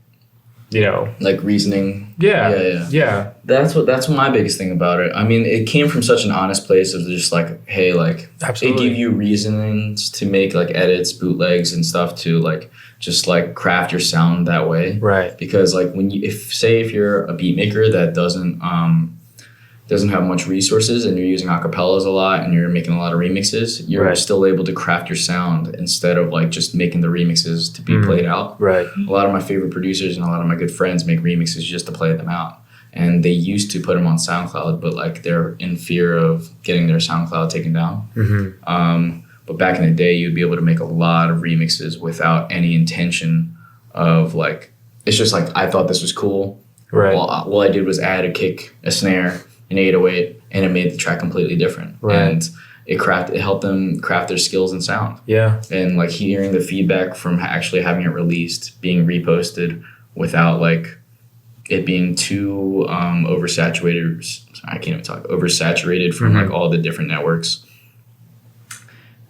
you know, Like reasoning. yeah. That's my biggest thing about it. I mean, it came from such an honest place of just like, hey, like Absolutely. it gave you reasonings to make like edits, bootlegs and stuff to like just like craft your sound that way. Right. Because like when you if you're a beat maker that doesn't have much resources and you're using acapellas a lot and you're making a lot of remixes, you're still able to craft your sound instead of like just making the remixes to be played out. Right. A lot of my favorite producers and a lot of my good friends make remixes just to play them out. And they used to put them on SoundCloud, but like they're in fear of getting their SoundCloud taken down. But back in the day, you'd be able to make a lot of remixes without any intention of like, it's just like, I thought this was cool. Right. All I did was add a kick, a snare, an 808, and it made the track completely different. Right. And it helped them craft their skills and sound. Yeah. And like hearing the feedback from actually having it released, being reposted without like it being too oversaturated. Sorry, I can't even talk. Oversaturated from like all the different networks.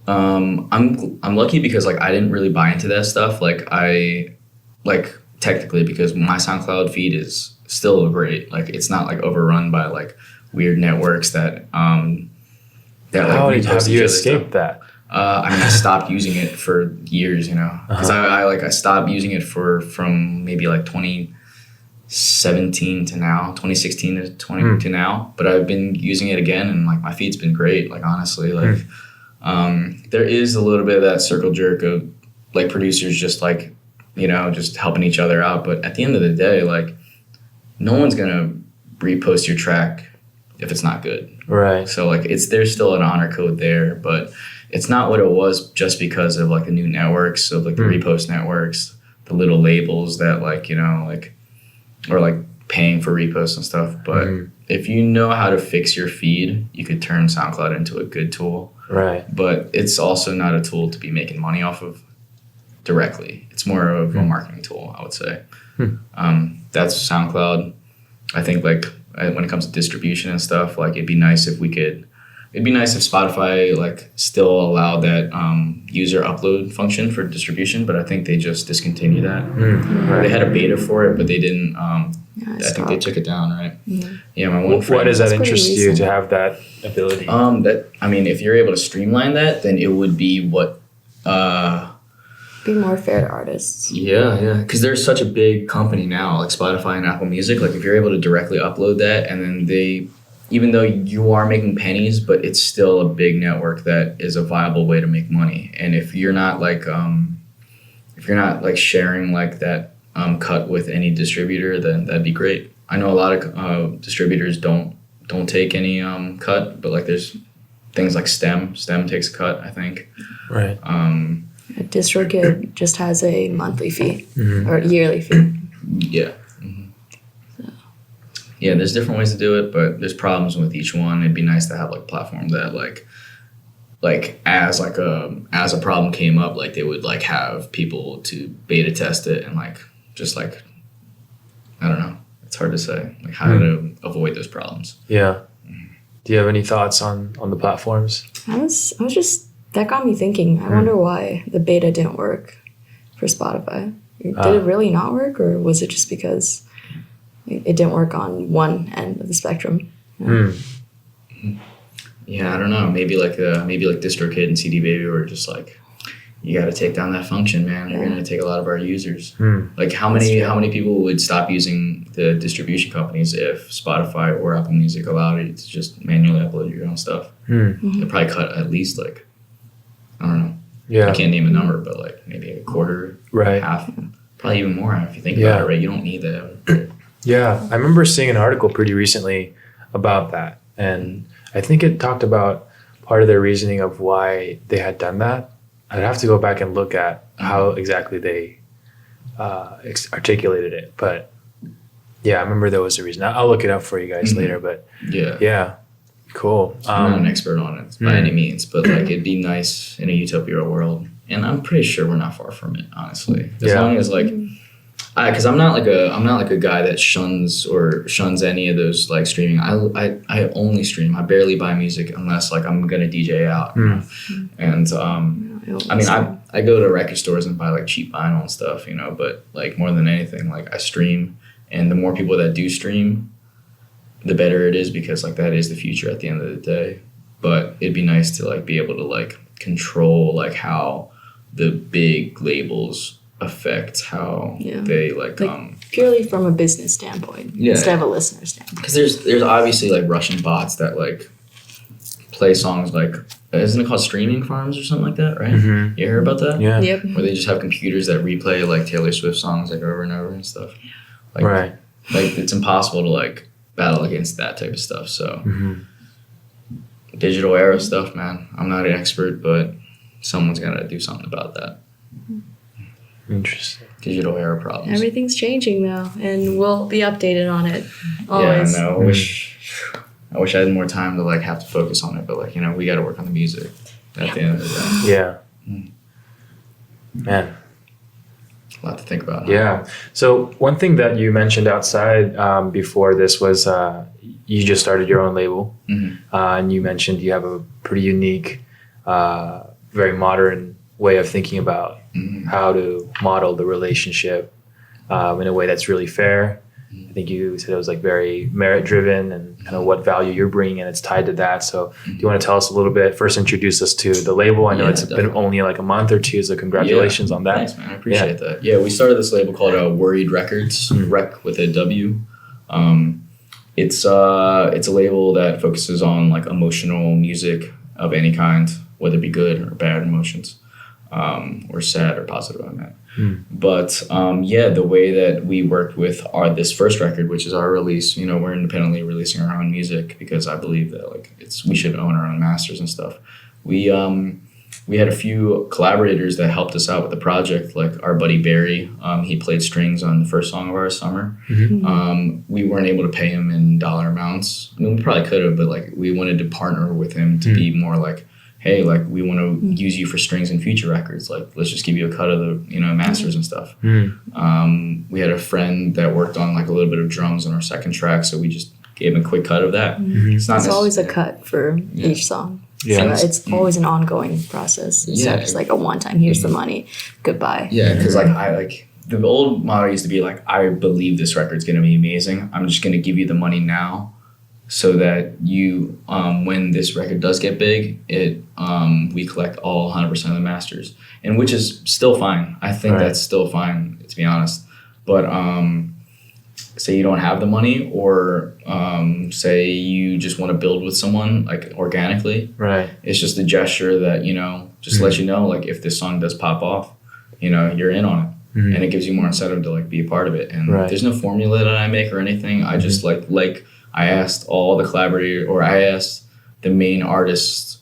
I'm lucky because like I didn't really buy into that stuff. Like technically because my SoundCloud feed is still great. Like it's not like overrun by like weird networks that like How repost have each you other's escaped stuff. that? I mean, I stopped using it for years, you know, because I stopped using it from maybe like 2017 to now, 2016 to 20 to now. But I've been using it again, and like my feed's been great. Like honestly, like there is a little bit of that circle jerk of like producers just like, you know, just helping each other out. But at the end of the day, like no one's gonna repost your track if it's not good. Right. So like there's still an honor code there, but it's not what it was just because of like the new networks of like the repost networks, the little labels that like, you know, like or like paying for reposts and stuff. But if you know how to fix your feed, you could turn SoundCloud into a good tool. Right. But it's also not a tool to be making money off of directly. It's more of a marketing tool, I would say. That's SoundCloud. I think like when it comes to distribution and stuff, like it'd be nice if Spotify like still allowed that user upload function for distribution, but I think they just discontinued that. Right. They had a beta for it, but they didn't. I think they took it down, right? Yeah, my one friend. Why does that That's pretty interest you recent. to have that ability? If you're able to streamline that, then it would be what. Be more fair to artists. Yeah, because they're such a big company now, like Spotify and Apple Music. Like if you're able to directly upload that, and then even though you are making pennies, but it's still a big network that is a viable way to make money. And if you're not like sharing like that cut with any distributor, then that'd be great. I know a lot of distributors don't take any cut, but like there's things like Stem takes a cut, I think. Right. DistroKid just has a monthly fee or yearly fee. Yeah. Yeah, there's different ways to do it, but there's problems with each one. It'd be nice to have like a platform that like as a problem came up, like they would like have people to beta test it and like just like I don't know. It's hard to say like how to avoid those problems. Yeah. Do you have any thoughts on the platforms? I was just that got me thinking. I wonder why the beta didn't work for Spotify. Did it really not work, or was it just because it didn't work on one end of the spectrum? Yeah, I don't know. Maybe like DistroKid and CD Baby were just like, you got to take down that function, man. You're gonna take a lot of our users. Like how many people would stop using the distribution companies if Spotify or Apple Music allowed you to just manually upload your own stuff? They'd probably cut at least like, I don't know. Yeah. I can't name a number, but like maybe a quarter, Right. half, probably even more if you think about it, right? You don't need that. Yeah. I remember seeing an article pretty recently about that. And I think it talked about part of their reasoning of why they had done that I'd have to go back and look at how exactly they articulated it. But yeah, I remember there was a reason. I'll look it up for you guys later. But yeah, cool. I'm not an expert on it by any means, but like it'd be nice in a utopia world, and I'm pretty sure we're not far from it, honestly. As long as like, because I'm not like a guy that shuns any of those like streaming. I only stream. I barely buy music unless like I'm gonna DJ out. You know? And I mean, I go to record stores and buy like cheap vinyl and stuff, you know. But like more than anything, like I stream, and the more people that do stream, the better it is, because like that is the future at the end of the day. But it'd be nice to like be able to like control like how the big labels affect how they like purely from a business standpoint instead of a listener standpoint. Because there's obviously like Russian bots that like play songs like, isn't it called streaming farms or something like that, right? You hear about that? Yeah. Yep. Where they just have computers that replay like Taylor Swift songs like over and over and stuff. Like, right. Like it's impossible to like battle against that type of stuff. So digital era stuff, man. I'm not an expert, but someone's gotta do something about that. Interesting. Digital era problems. Everything's changing though, and we'll be updated on it always. Yeah, no, I wish I had more time to like have to focus on it, but like, you know, we got to work on the music at the end of the day. Yeah. Man. A lot to think about. Yeah. So one thing that you mentioned outside before this was you just started your own label, and you mentioned you have a pretty unique, very modern way of thinking about how to model the relationship in a way that's really fair. I think you said it was like very merit driven and kind of what value you're bringing, and it's tied to that. So do you want to tell us a little bit, first introduce us to the label? I know it's been only like a month or two, so congratulations on that. Thanks, man. I appreciate that. Yeah, we started this label called Worried Wreckords, Wreck with a W. It's a label that focuses on like emotional music of any kind, whether it be good or bad emotions, or sad or positive on that. But the way that we worked with this first record, which is our release, you know, we're independently releasing our own music because I believe that like we should own our own masters and stuff. We had a few collaborators that helped us out with the project, like our buddy Barry. He played strings on the first song of our Summer. We weren't able to pay him in dollar amounts. I mean, we probably could have, but like we wanted to partner with him to be more like, hey, like we want to use you for strings in future records. Like, let's just give you a cut of the, you know, masters and stuff. We had a friend that worked on like a little bit of drums on our second track, so we just gave him a quick cut of that. It's always a cut for each song. Yeah. So it's always an ongoing process. It's not just like a one-time, here's the money, goodbye. Yeah, because like the old motto used to be like, I believe this record's going to be amazing. I'm just going to give you the money now, so that you, when this record does get big, we collect all 100% of the masters, and which is still fine. I think that's still fine, to be honest. But say you don't have the money, or say you just want to build with someone like organically. Right. It's just a gesture that, you know, just let you know, like if this song does pop off, you know, you're in on it, and it gives you more incentive to like be a part of it. And there's no formula that I make or anything. I just like. I asked all the collaborators, or I asked the main artist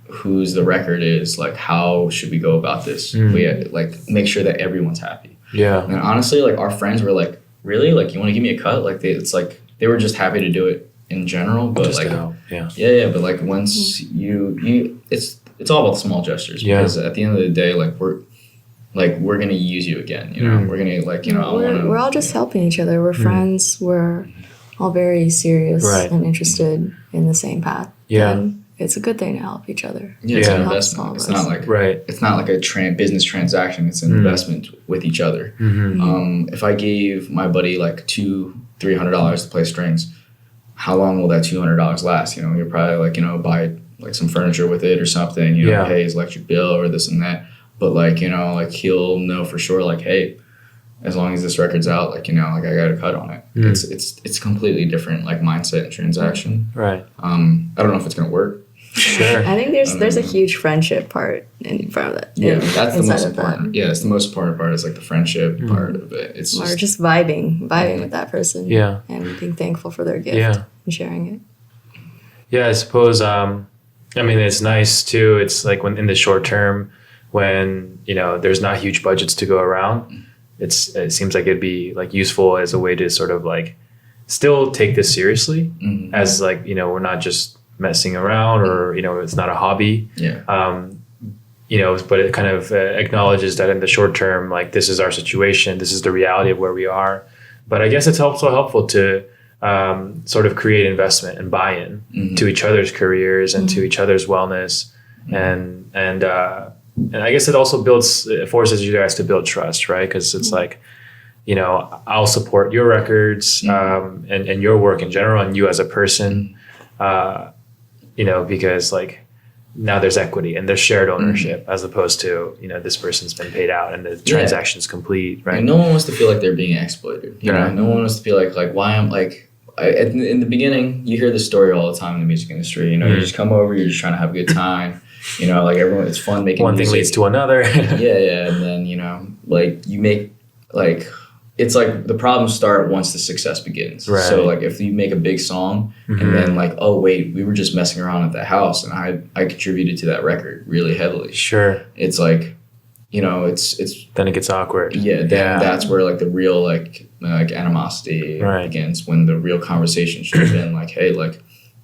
whose the record is, like, how should we go about this? We like make sure that everyone's happy. Yeah. And honestly, like our friends were like, really? Like, you want to give me a cut? Like it's like they were just happy to do it in general, but just like but like once you it's all about the small gestures, because at the end of the day, like we're gonna use you again, you know. We're gonna like, you know, we're all just helping each other. We're friends. We're all very serious and interested in the same path. Yeah. And it's a good thing to help each other. Yeah, it's an investment. It's not like it's not like a business transaction. It's an investment with each other. If I gave my buddy like $200-$300 to play strings, how long will that $200 last? You know, you'll probably like, you know, buy like some furniture with it or something, you know, pay his electric bill or this and that. But like, you know, like he'll know for sure, like, hey, as long as this record's out, like, you know, like I got a cut on it. It's completely different, like mindset and transaction. Right. I don't know if it's gonna work. Sure. I think there's a huge friendship part in front of it. Yeah, that's the most important. Yeah, it's the most important part. Is like the friendship part of it. It's or just vibing with that person. Yeah, and being thankful for their gift and sharing it. Yeah, I suppose. I mean, it's nice too. It's like when in the short term, when, you know, there's not huge budgets to go around, it seems like it'd be like useful as a way to sort of like still take this seriously as like, you know, we're not just messing around or, you know, it's not a hobby. You know, but it kind of acknowledges that in the short term, like this is our situation, this is the reality of where we are. But I guess it's also helpful to sort of create investment and buy-in to each other's careers and to each other's wellness. And I guess it also forces you guys to build trust, right? Because it's like, you know, I'll support your records and your work in general and you as a person, you know, because like now there's equity and there's shared ownership as opposed to, you know, this person's been paid out and the transaction's complete, right? And no one wants to feel like they're being exploited. You know, no one wants to feel like why I'm like, in the beginning, you hear this story all the time in the music industry. You know, you just come over, you're just trying to have a good time. You know, like everyone, it's fun making one music. thing leads to another. And then, you know, like you make like, it's like the problems start once the success begins. Right. So like if you make a big song and then like, oh wait, we were just messing around at the house and I contributed to that record really heavily. Sure. It's like, you know, it's then it gets awkward. Then that's where like the real like animosity begins, when the real conversation should have been like, hey, like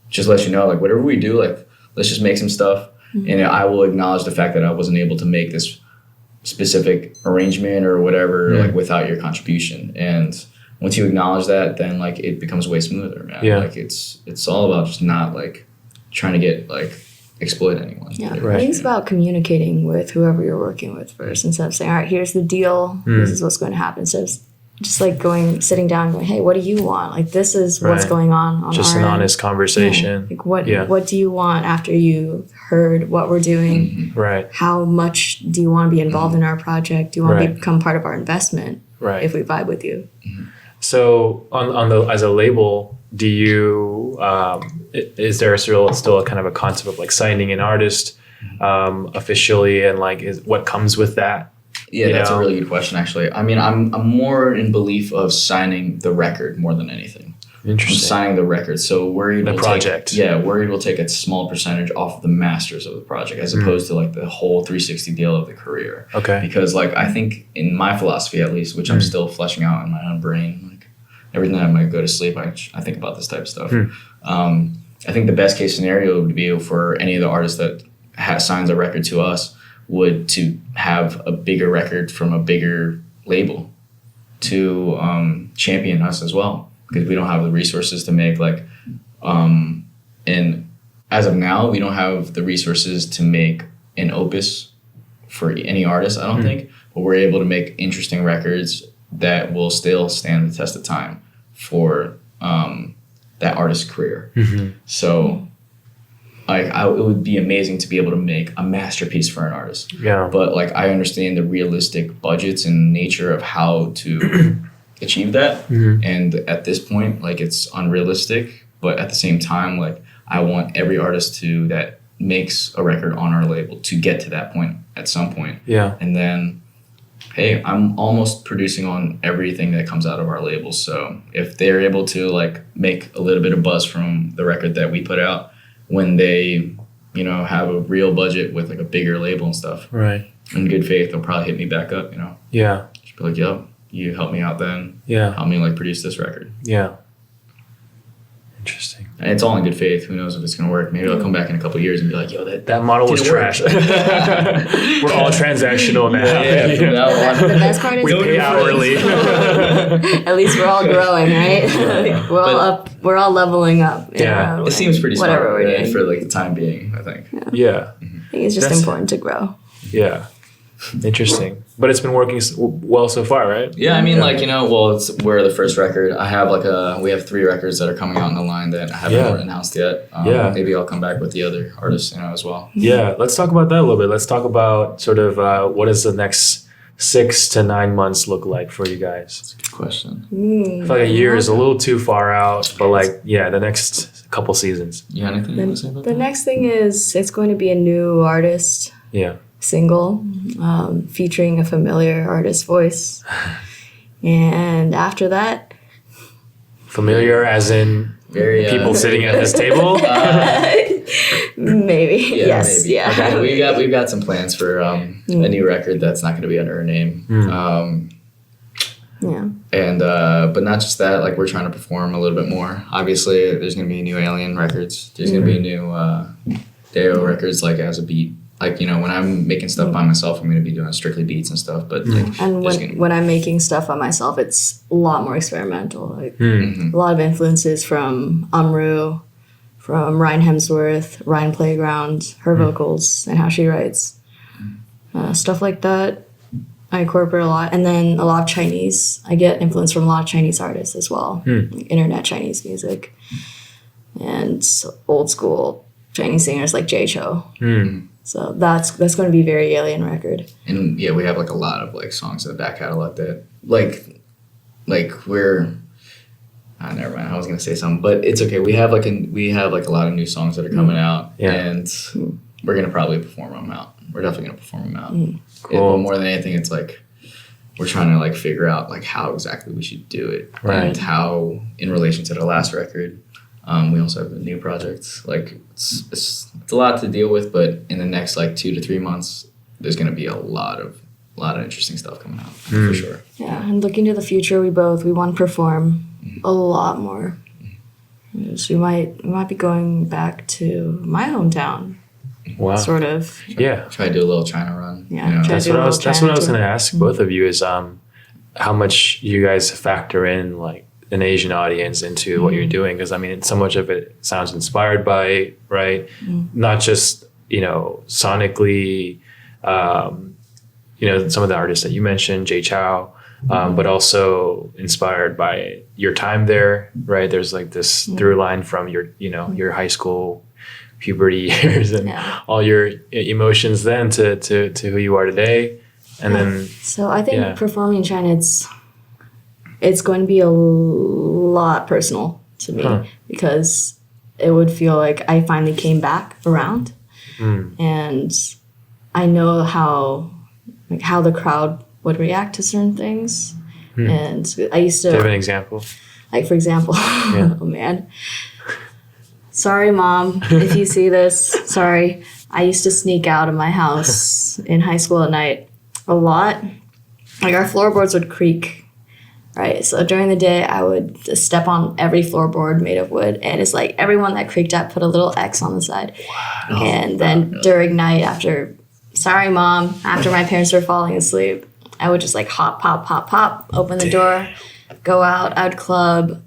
just let you know, like whatever we do, like let's just make some stuff and I will acknowledge the fact that I wasn't able to make this specific arrangement or whatever like without your contribution. And once you acknowledge that, then like it becomes way smoother, man. Like it's all about just not like trying to get like exploit anyone. I think it's about communicating with whoever you're working with first, instead of saying, all right, here's the deal, this is what's going to happen. So just like sitting down and going, hey, what do you want? Like this is what's going on just an our honest conversation. Like what do you want after you heard what we're doing? Right. How much do you want to be involved in our project? Do you want to become part of our investment? Right. If we vibe with you. So on the as a label, do you is there still a kind of a concept of like signing an artist officially, and like what comes with that? Yeah, that's a really good question, actually. I mean, I'm more in belief of signing the record more than anything. Interesting. I'm signing the record. So Worried will project. Worried will take a small percentage off of the masters of the project as opposed to like the whole 360 deal of the career. Okay. Because like I think in my philosophy at least, which I'm still fleshing out in my own brain, like every time I go to sleep, I think about this type of stuff. I think the best case scenario would be for any of the artists that signs a record to us would to have a bigger record from a bigger label to champion us as well, because we don't have the resources to make like and as of now we don't have the resources to make an opus for any artist, I don't think, but we're able to make interesting records that will still stand the test of time for that artist's career. So it would be amazing to be able to make a masterpiece for an artist. Yeah. But like I understand the realistic budgets and nature of how to achieve that. And at this point, like it's unrealistic. But at the same time, like I want every artist that makes a record on our label to get to that point at some point. Yeah. And then, hey, I'm almost producing on everything that comes out of our label. So if they're able to like make a little bit of buzz from the record that we put out, when they, you know, have a real budget with like a bigger label and stuff. Right. In good faith, they'll probably hit me back up, you know. Yeah. Just be like, yo, you help me out then. Yeah. Help me like produce this record. Yeah. Interesting. And it's all in good faith. Who knows if it's going to work. Maybe I'll come back in a couple of years and be like, yo, that model was trash. We're all transactional now. Yeah. The best part is we pay hourly. At least we're all growing, right? We're all leveling up. Yeah. It seems pretty smart we're doing. For like the time being, I think. Yeah. I think it's just important to grow. Yeah. Interesting. But it's been working well so far, right? Yeah, I mean, like, you know, we're the first record. We have 3 records that are coming out in the line that I haven't announced yet. Maybe I'll come back with the other artists, you know, as well. Yeah, let's talk about that a little bit. Let's talk about sort of what does the next 6 to 9 months look like for you guys? That's a good question. I feel like a year is a little too far out, but like, yeah, the next couple seasons. You got anything you want to say about that? The next thing is it's going to be a new artist. Yeah. Single featuring a familiar artist voice, and after that, familiar as in people sitting at this table. Maybe. Yes. maybe. Yeah. Okay, we've got some plans for a new record that's not going to be under her name. Yeah. And but not just that, like we're trying to perform a little bit more. Obviously, there's going to be new Alien records. There's going to be new Dayo records, like as a beat. Like, you know, when I'm making stuff by myself, I'm going to be doing strictly beats and stuff. But like, And when I'm making stuff by myself, it's a lot more experimental. Like a lot of influences from Umru, from Ryan Hemsworth, Ryan Playground, her vocals and how she writes. Stuff like that. I incorporate a lot. And then a lot of Chinese. I get influence from a lot of Chinese artists as well. Like internet Chinese music. And old school Chinese singers like Jay Cho. So that's going to be a very Alien record. And yeah, we have like a lot of like songs in the back catalog that like we're never mind. I was gonna say something, but it's okay. We have like a lot of new songs that are coming out, and we're gonna probably perform them out. We're definitely gonna perform them out. Cool. But more than anything, it's like we're trying to like figure out like how exactly we should do it, and how in relation to the last record. We also have a new project. Like it's a lot to deal with, but in the next like 2 to 3 months, there's gonna be a lot of interesting stuff coming out for sure. Yeah, and looking to the future, we want to perform a lot more. So we might be going back to my hometown. Wow. Sort of. Yeah. Try to do a little China run. Yeah. You know? That's what I was going to ask both of you is how much you guys factor in like an Asian audience into what you're doing, because I mean so much of it sounds inspired by, right? Not just, you know, sonically, you know, some of the artists that you mentioned, Jay Chow, but also inspired by your time there, right? There's like this through line from your, you know, your high school puberty years and all your emotions then to who you are today. And then so I think performing in China, it's going to be a lot personal to me because it would feel like I finally came back around, and I know how the crowd would react to certain things. And I used to. Do you have an example? Like for example, oh man, sorry mom if you see this. Sorry, I used to sneak out of my house in high school at night a lot. Like our floorboards would creak. Right, so during the day, I would just step on every floorboard made of wood, and it's like everyone that creaked, I put a little X on the side. Wow. And then during night, after my parents were falling asleep, I would just like hop, pop, pop, pop, open the door, go out, I'd club,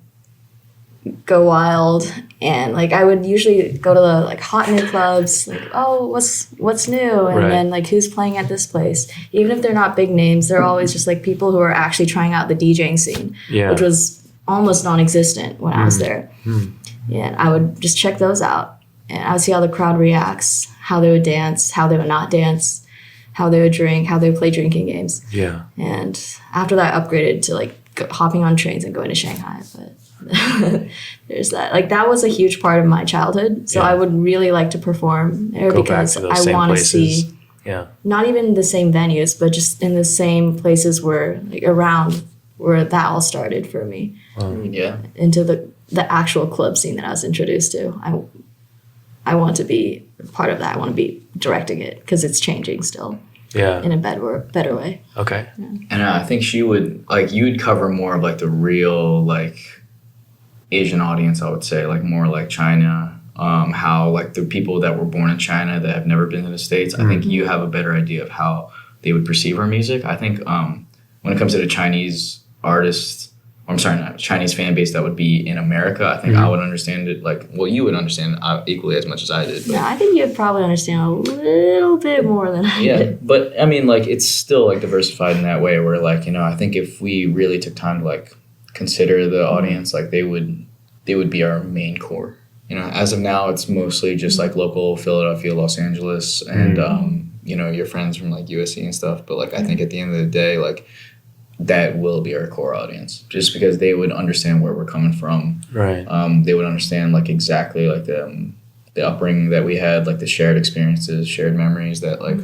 go wild, and like I would usually go to the like hot new clubs, like oh what's new, and then like who's playing at this place. Even if they're not big names, they're always just like people who are actually trying out the DJing scene, which was almost non-existent when I was there. And I would just check those out, and I would see how the crowd reacts, how they would dance, how they would not dance, how they would drink, how they would play drinking games. Yeah. And after that, I upgraded to like hopping on trains and going to Shanghai, but. There's that. Like that was a huge part of my childhood. So I would really like to perform there because I want to see not even the same venues, but just in the same places where like around where that all started for me. Into the actual club scene that I was introduced to. I want to be part of that. I want to be directing it because it's changing still. In a better way. Okay. And I think you would cover more of like the real like Asian audience, I would say, like more like China, how like the people that were born in China that have never been to the States, I think you have a better idea of how they would perceive our music. I think when it comes to the Chinese artists, Chinese fan base that would be in America, I think I would understand it you would understand equally as much as I did. Yeah, I think you'd probably understand a little bit more than I did. But I mean, like it's still like diversified in that way where like, you know, I think if we really took time to like consider the audience, like they would be our main core. You know, as of now, it's mostly just like local Philadelphia, Los Angeles, and you know, your friends from like USC and stuff. But like, I think at the end of the day, like that will be our core audience, just because they would understand where we're coming from. Right. They would understand like exactly like the upbringing that we had, like the shared experiences, shared memories that like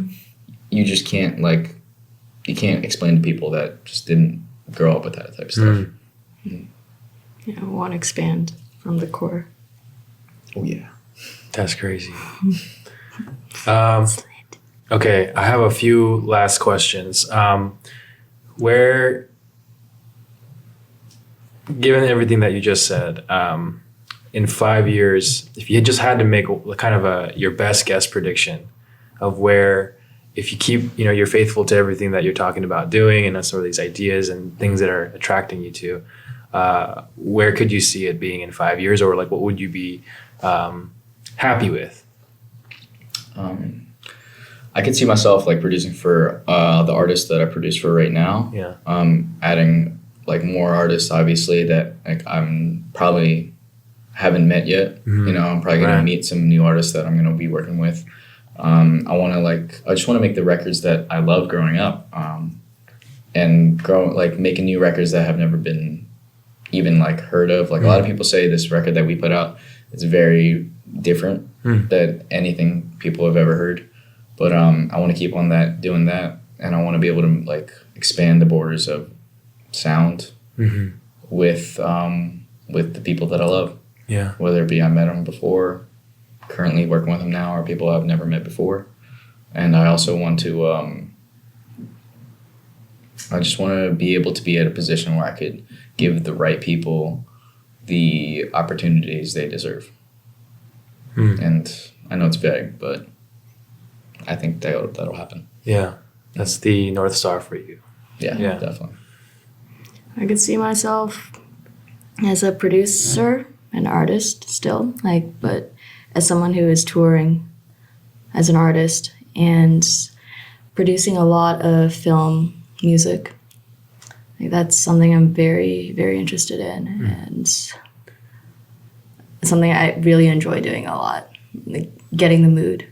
you just can't you can't explain to people that just didn't grow up with that type of stuff. Yeah, I want to expand from the core. Oh yeah. That's crazy. Okay, I have a few last questions. Where, given everything that you just said, in 5 years, if you just had to make kind of your best guess prediction of where, if you keep, you're faithful to everything that you're talking about doing and sort of these ideas and things that are attracting you to, where could you see it being in 5 years, or like what would you be happy with? I could see myself like producing for the artists that I produce for right now. Yeah. Adding like more artists, obviously, that like I'm probably haven't met yet. Mm-hmm. I'm probably gonna meet some new artists that I'm gonna be working with. I just want to make the records that I loved growing up, and making new records that have never been even like heard of. Like a lot of people say this record that we put out is very different than anything people have ever heard. But I want to keep on doing that, and I want to be able to like expand the borders of sound with the people that I love. Yeah. Whether it be I met them before, currently working with them now, or people I've never met before. And I also want to I just want to be able to be at a position where I could give the right people the opportunities they deserve. And I know it's vague, but I think that'll happen. Yeah. That's the North Star for you. Yeah, definitely. I could see myself as a producer, an artist still, but as someone who is touring as an artist and producing a lot of film music. That's something I'm very, very interested in, and something I really enjoy doing a lot. Like getting the mood,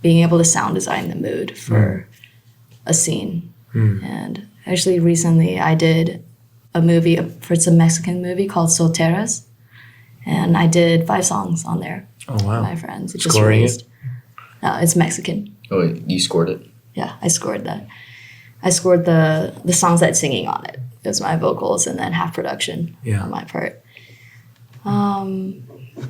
being able to sound design the mood for a scene. And actually recently I did a movie, it's a Mexican movie called Solteras, and I did 5 songs on there. Oh wow! My friends, it Scoring just released. No, it's Mexican. Oh, you scored it? Yeah, I scored that. I scored the songs that's singing on it. It was my vocals and then half production on my part. And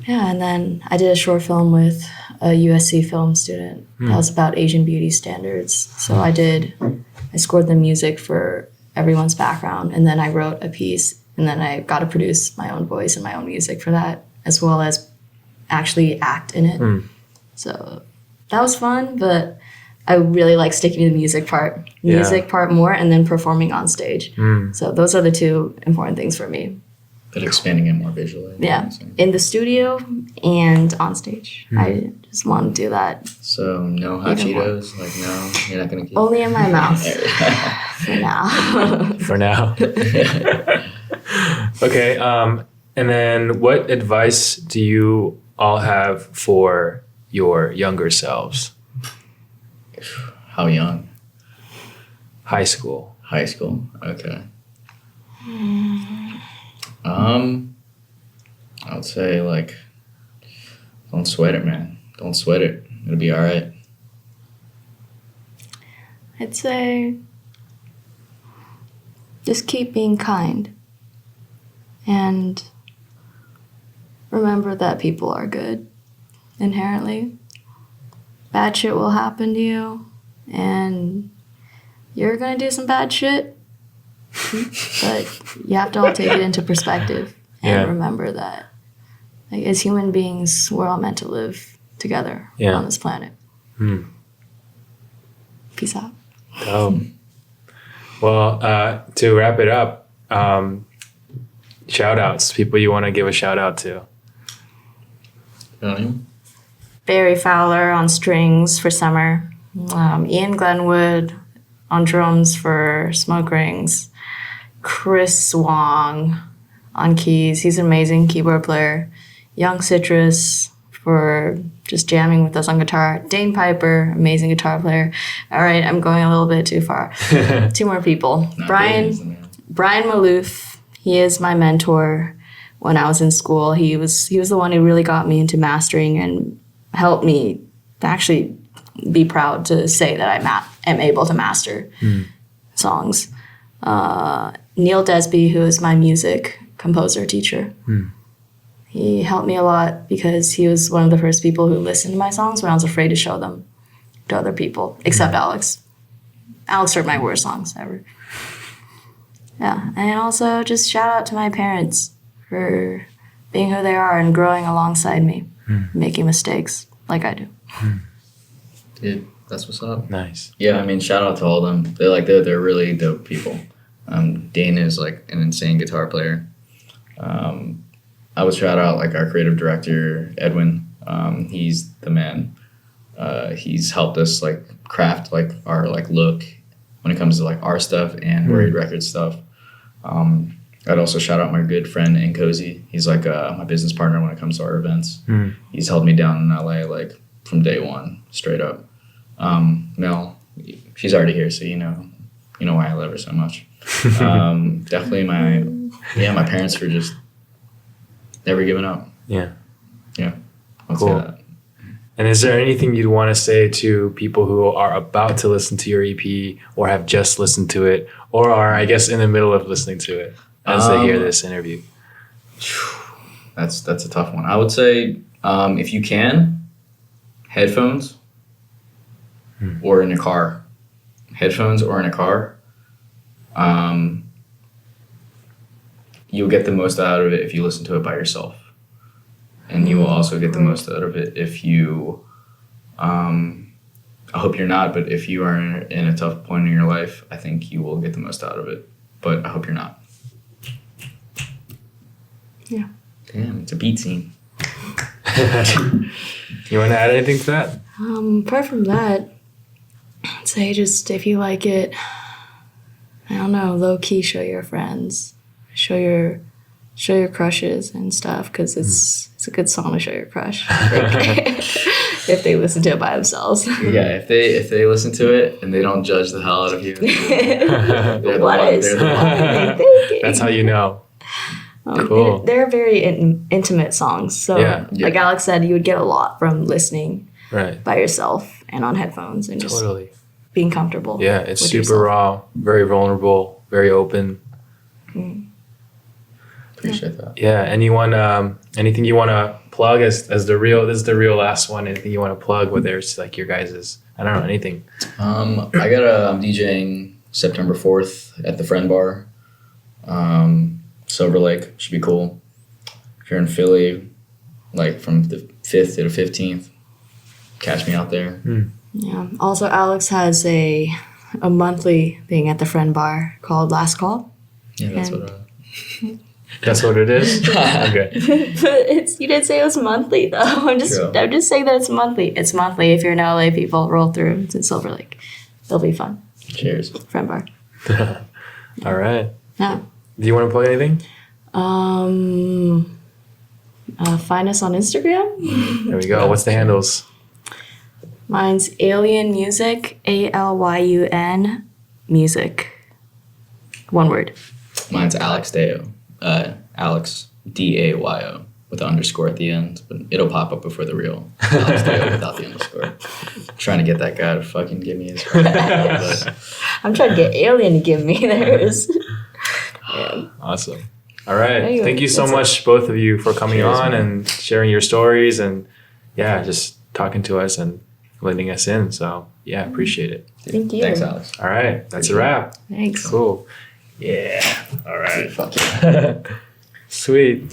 then I did a short film with a USC film student that was about Asian beauty standards. So I scored the music for everyone's background, and then I wrote a piece, and then I got to produce my own voice and my own music for that, as well as actually act in it. So that was fun, but I really like sticking to the music part more, and then performing on stage. So those are the 2 important things for me. But expanding it more visually. Yeah, in the studio and on stage. I just want to do that. So no hot Cheetos? Like no, you're not going to keep... Only in my mouth. For now. For now. Okay, and then what advice do you all have for your younger selves? How young? High school. High school, okay. I would say like, don't sweat it, man. Don't sweat it. It'll be all right. I'd say just keep being kind and remember that people are good inherently. Bad shit will happen to you, and you're gonna do some bad shit, but you have to all take it into perspective and remember that, like, as human beings, we're all meant to live together on this planet. Peace out. Dope. Well, to wrap it up, shout outs, people you want to give a shout out to. Barry Fowler on strings for Summer. Ian Glenwood on drums for Smoke Rings. Chris Wong on keys. He's an amazing keyboard player. Young Citrus for just jamming with us on guitar. Dane Piper, amazing guitar player. All right, I'm going a little bit too far. 2 more people. Brian Maloof. He is my mentor when I was in school. He was the one who really got me into mastering and helped me to actually be proud to say that I am able to master songs. Neil Desby, who is my music composer teacher. He helped me a lot because he was one of the first people who listened to my songs when I was afraid to show them to other people, except Alex. Alex heard my worst songs ever. Yeah, and also just shout out to my parents for being who they are and growing alongside me, making mistakes like I do. Dude, that's what's up. Nice. Yeah, I mean, shout out to all of them. They're really dope people. Dane is like an insane guitar player. I would shout out like our creative director, Edwin. He's the man. He's helped us like craft like our like look when it comes to like our stuff and Worried Records stuff. I'd also shout out my good friend Nkosi. He's like my business partner when it comes to our events. He's held me down in LA like from day one, straight up. Mel, she's already here, so you know why I love her so much. Definitely my parents for just never giving up. Yeah. I'll say Cool. that. And is there anything you'd want to say to people who are about to listen to your EP or have just listened to it or are, I guess, in the middle of listening to it as they hear this interview? That's a tough one. I would say if you can, headphones or in a car. Headphones or in a car. You'll get the most out of it if you listen to it by yourself. And you will also get the most out of it if you, I hope you're not, but if you are in a tough point in your life, I think you will get the most out of it. But I hope you're not. Yeah. Damn, it's a beat scene. You want to add anything to that? Apart from that, I'd say just if you like it, I don't know, low key show your friends, show your crushes and stuff, because it's a good song to show your crush. I think. If they listen to it by themselves. Yeah, if they listen to it and they don't judge the hell out of you, they're the What one- is they're the one. That's how you know. and Cool. they're very intimate songs. So, Yeah. like Alex said, you would get a lot from listening Right. by yourself and on headphones and just Totally. being comfortable. Yeah, it's with super yourself. raw, very vulnerable, very open. Appreciate that. Yeah. Anything you want to plug as this is the real last one? Anything you want to plug? Whether it's like your guys's, I don't know, anything. I'm DJing September 4th at the Friend Bar. Silver Lake should be cool. If you're in Philly, like from the 5th to the 15th, catch me out there. Yeah. Also, Alex has a monthly thing at the Friend Bar called Last Call. Yeah, that's And- what. That's what it is. Okay. But you didn't say it was monthly though. I'm just saying that it's monthly. It's monthly. If you're in LA, people roll through. It's in Silver Lake. It'll be fun. Cheers. Friend Bar. All right. Yeah. Do you want to plug anything? Find us on Instagram. There we go. What's the handles? Mine's Alien Music, ALYUN Music. One word. Mine's Alex Dayo. Alex Dayo with an underscore at the end, but it'll pop up before the real Alex Dayo without the underscore. Trying to get that guy to fucking give me his. But I'm trying to get Alien to give me theirs. Awesome. All right. Anyway, Thank you so that's much, both of you, for coming Cheers, on man. and sharing your stories and, yeah, just talking to us and letting us in. So, yeah, appreciate it. Thank you. Thanks, Alex. All right. That's a wrap. Thanks. Cool. Yeah. All right. Fuck yeah. Sweet.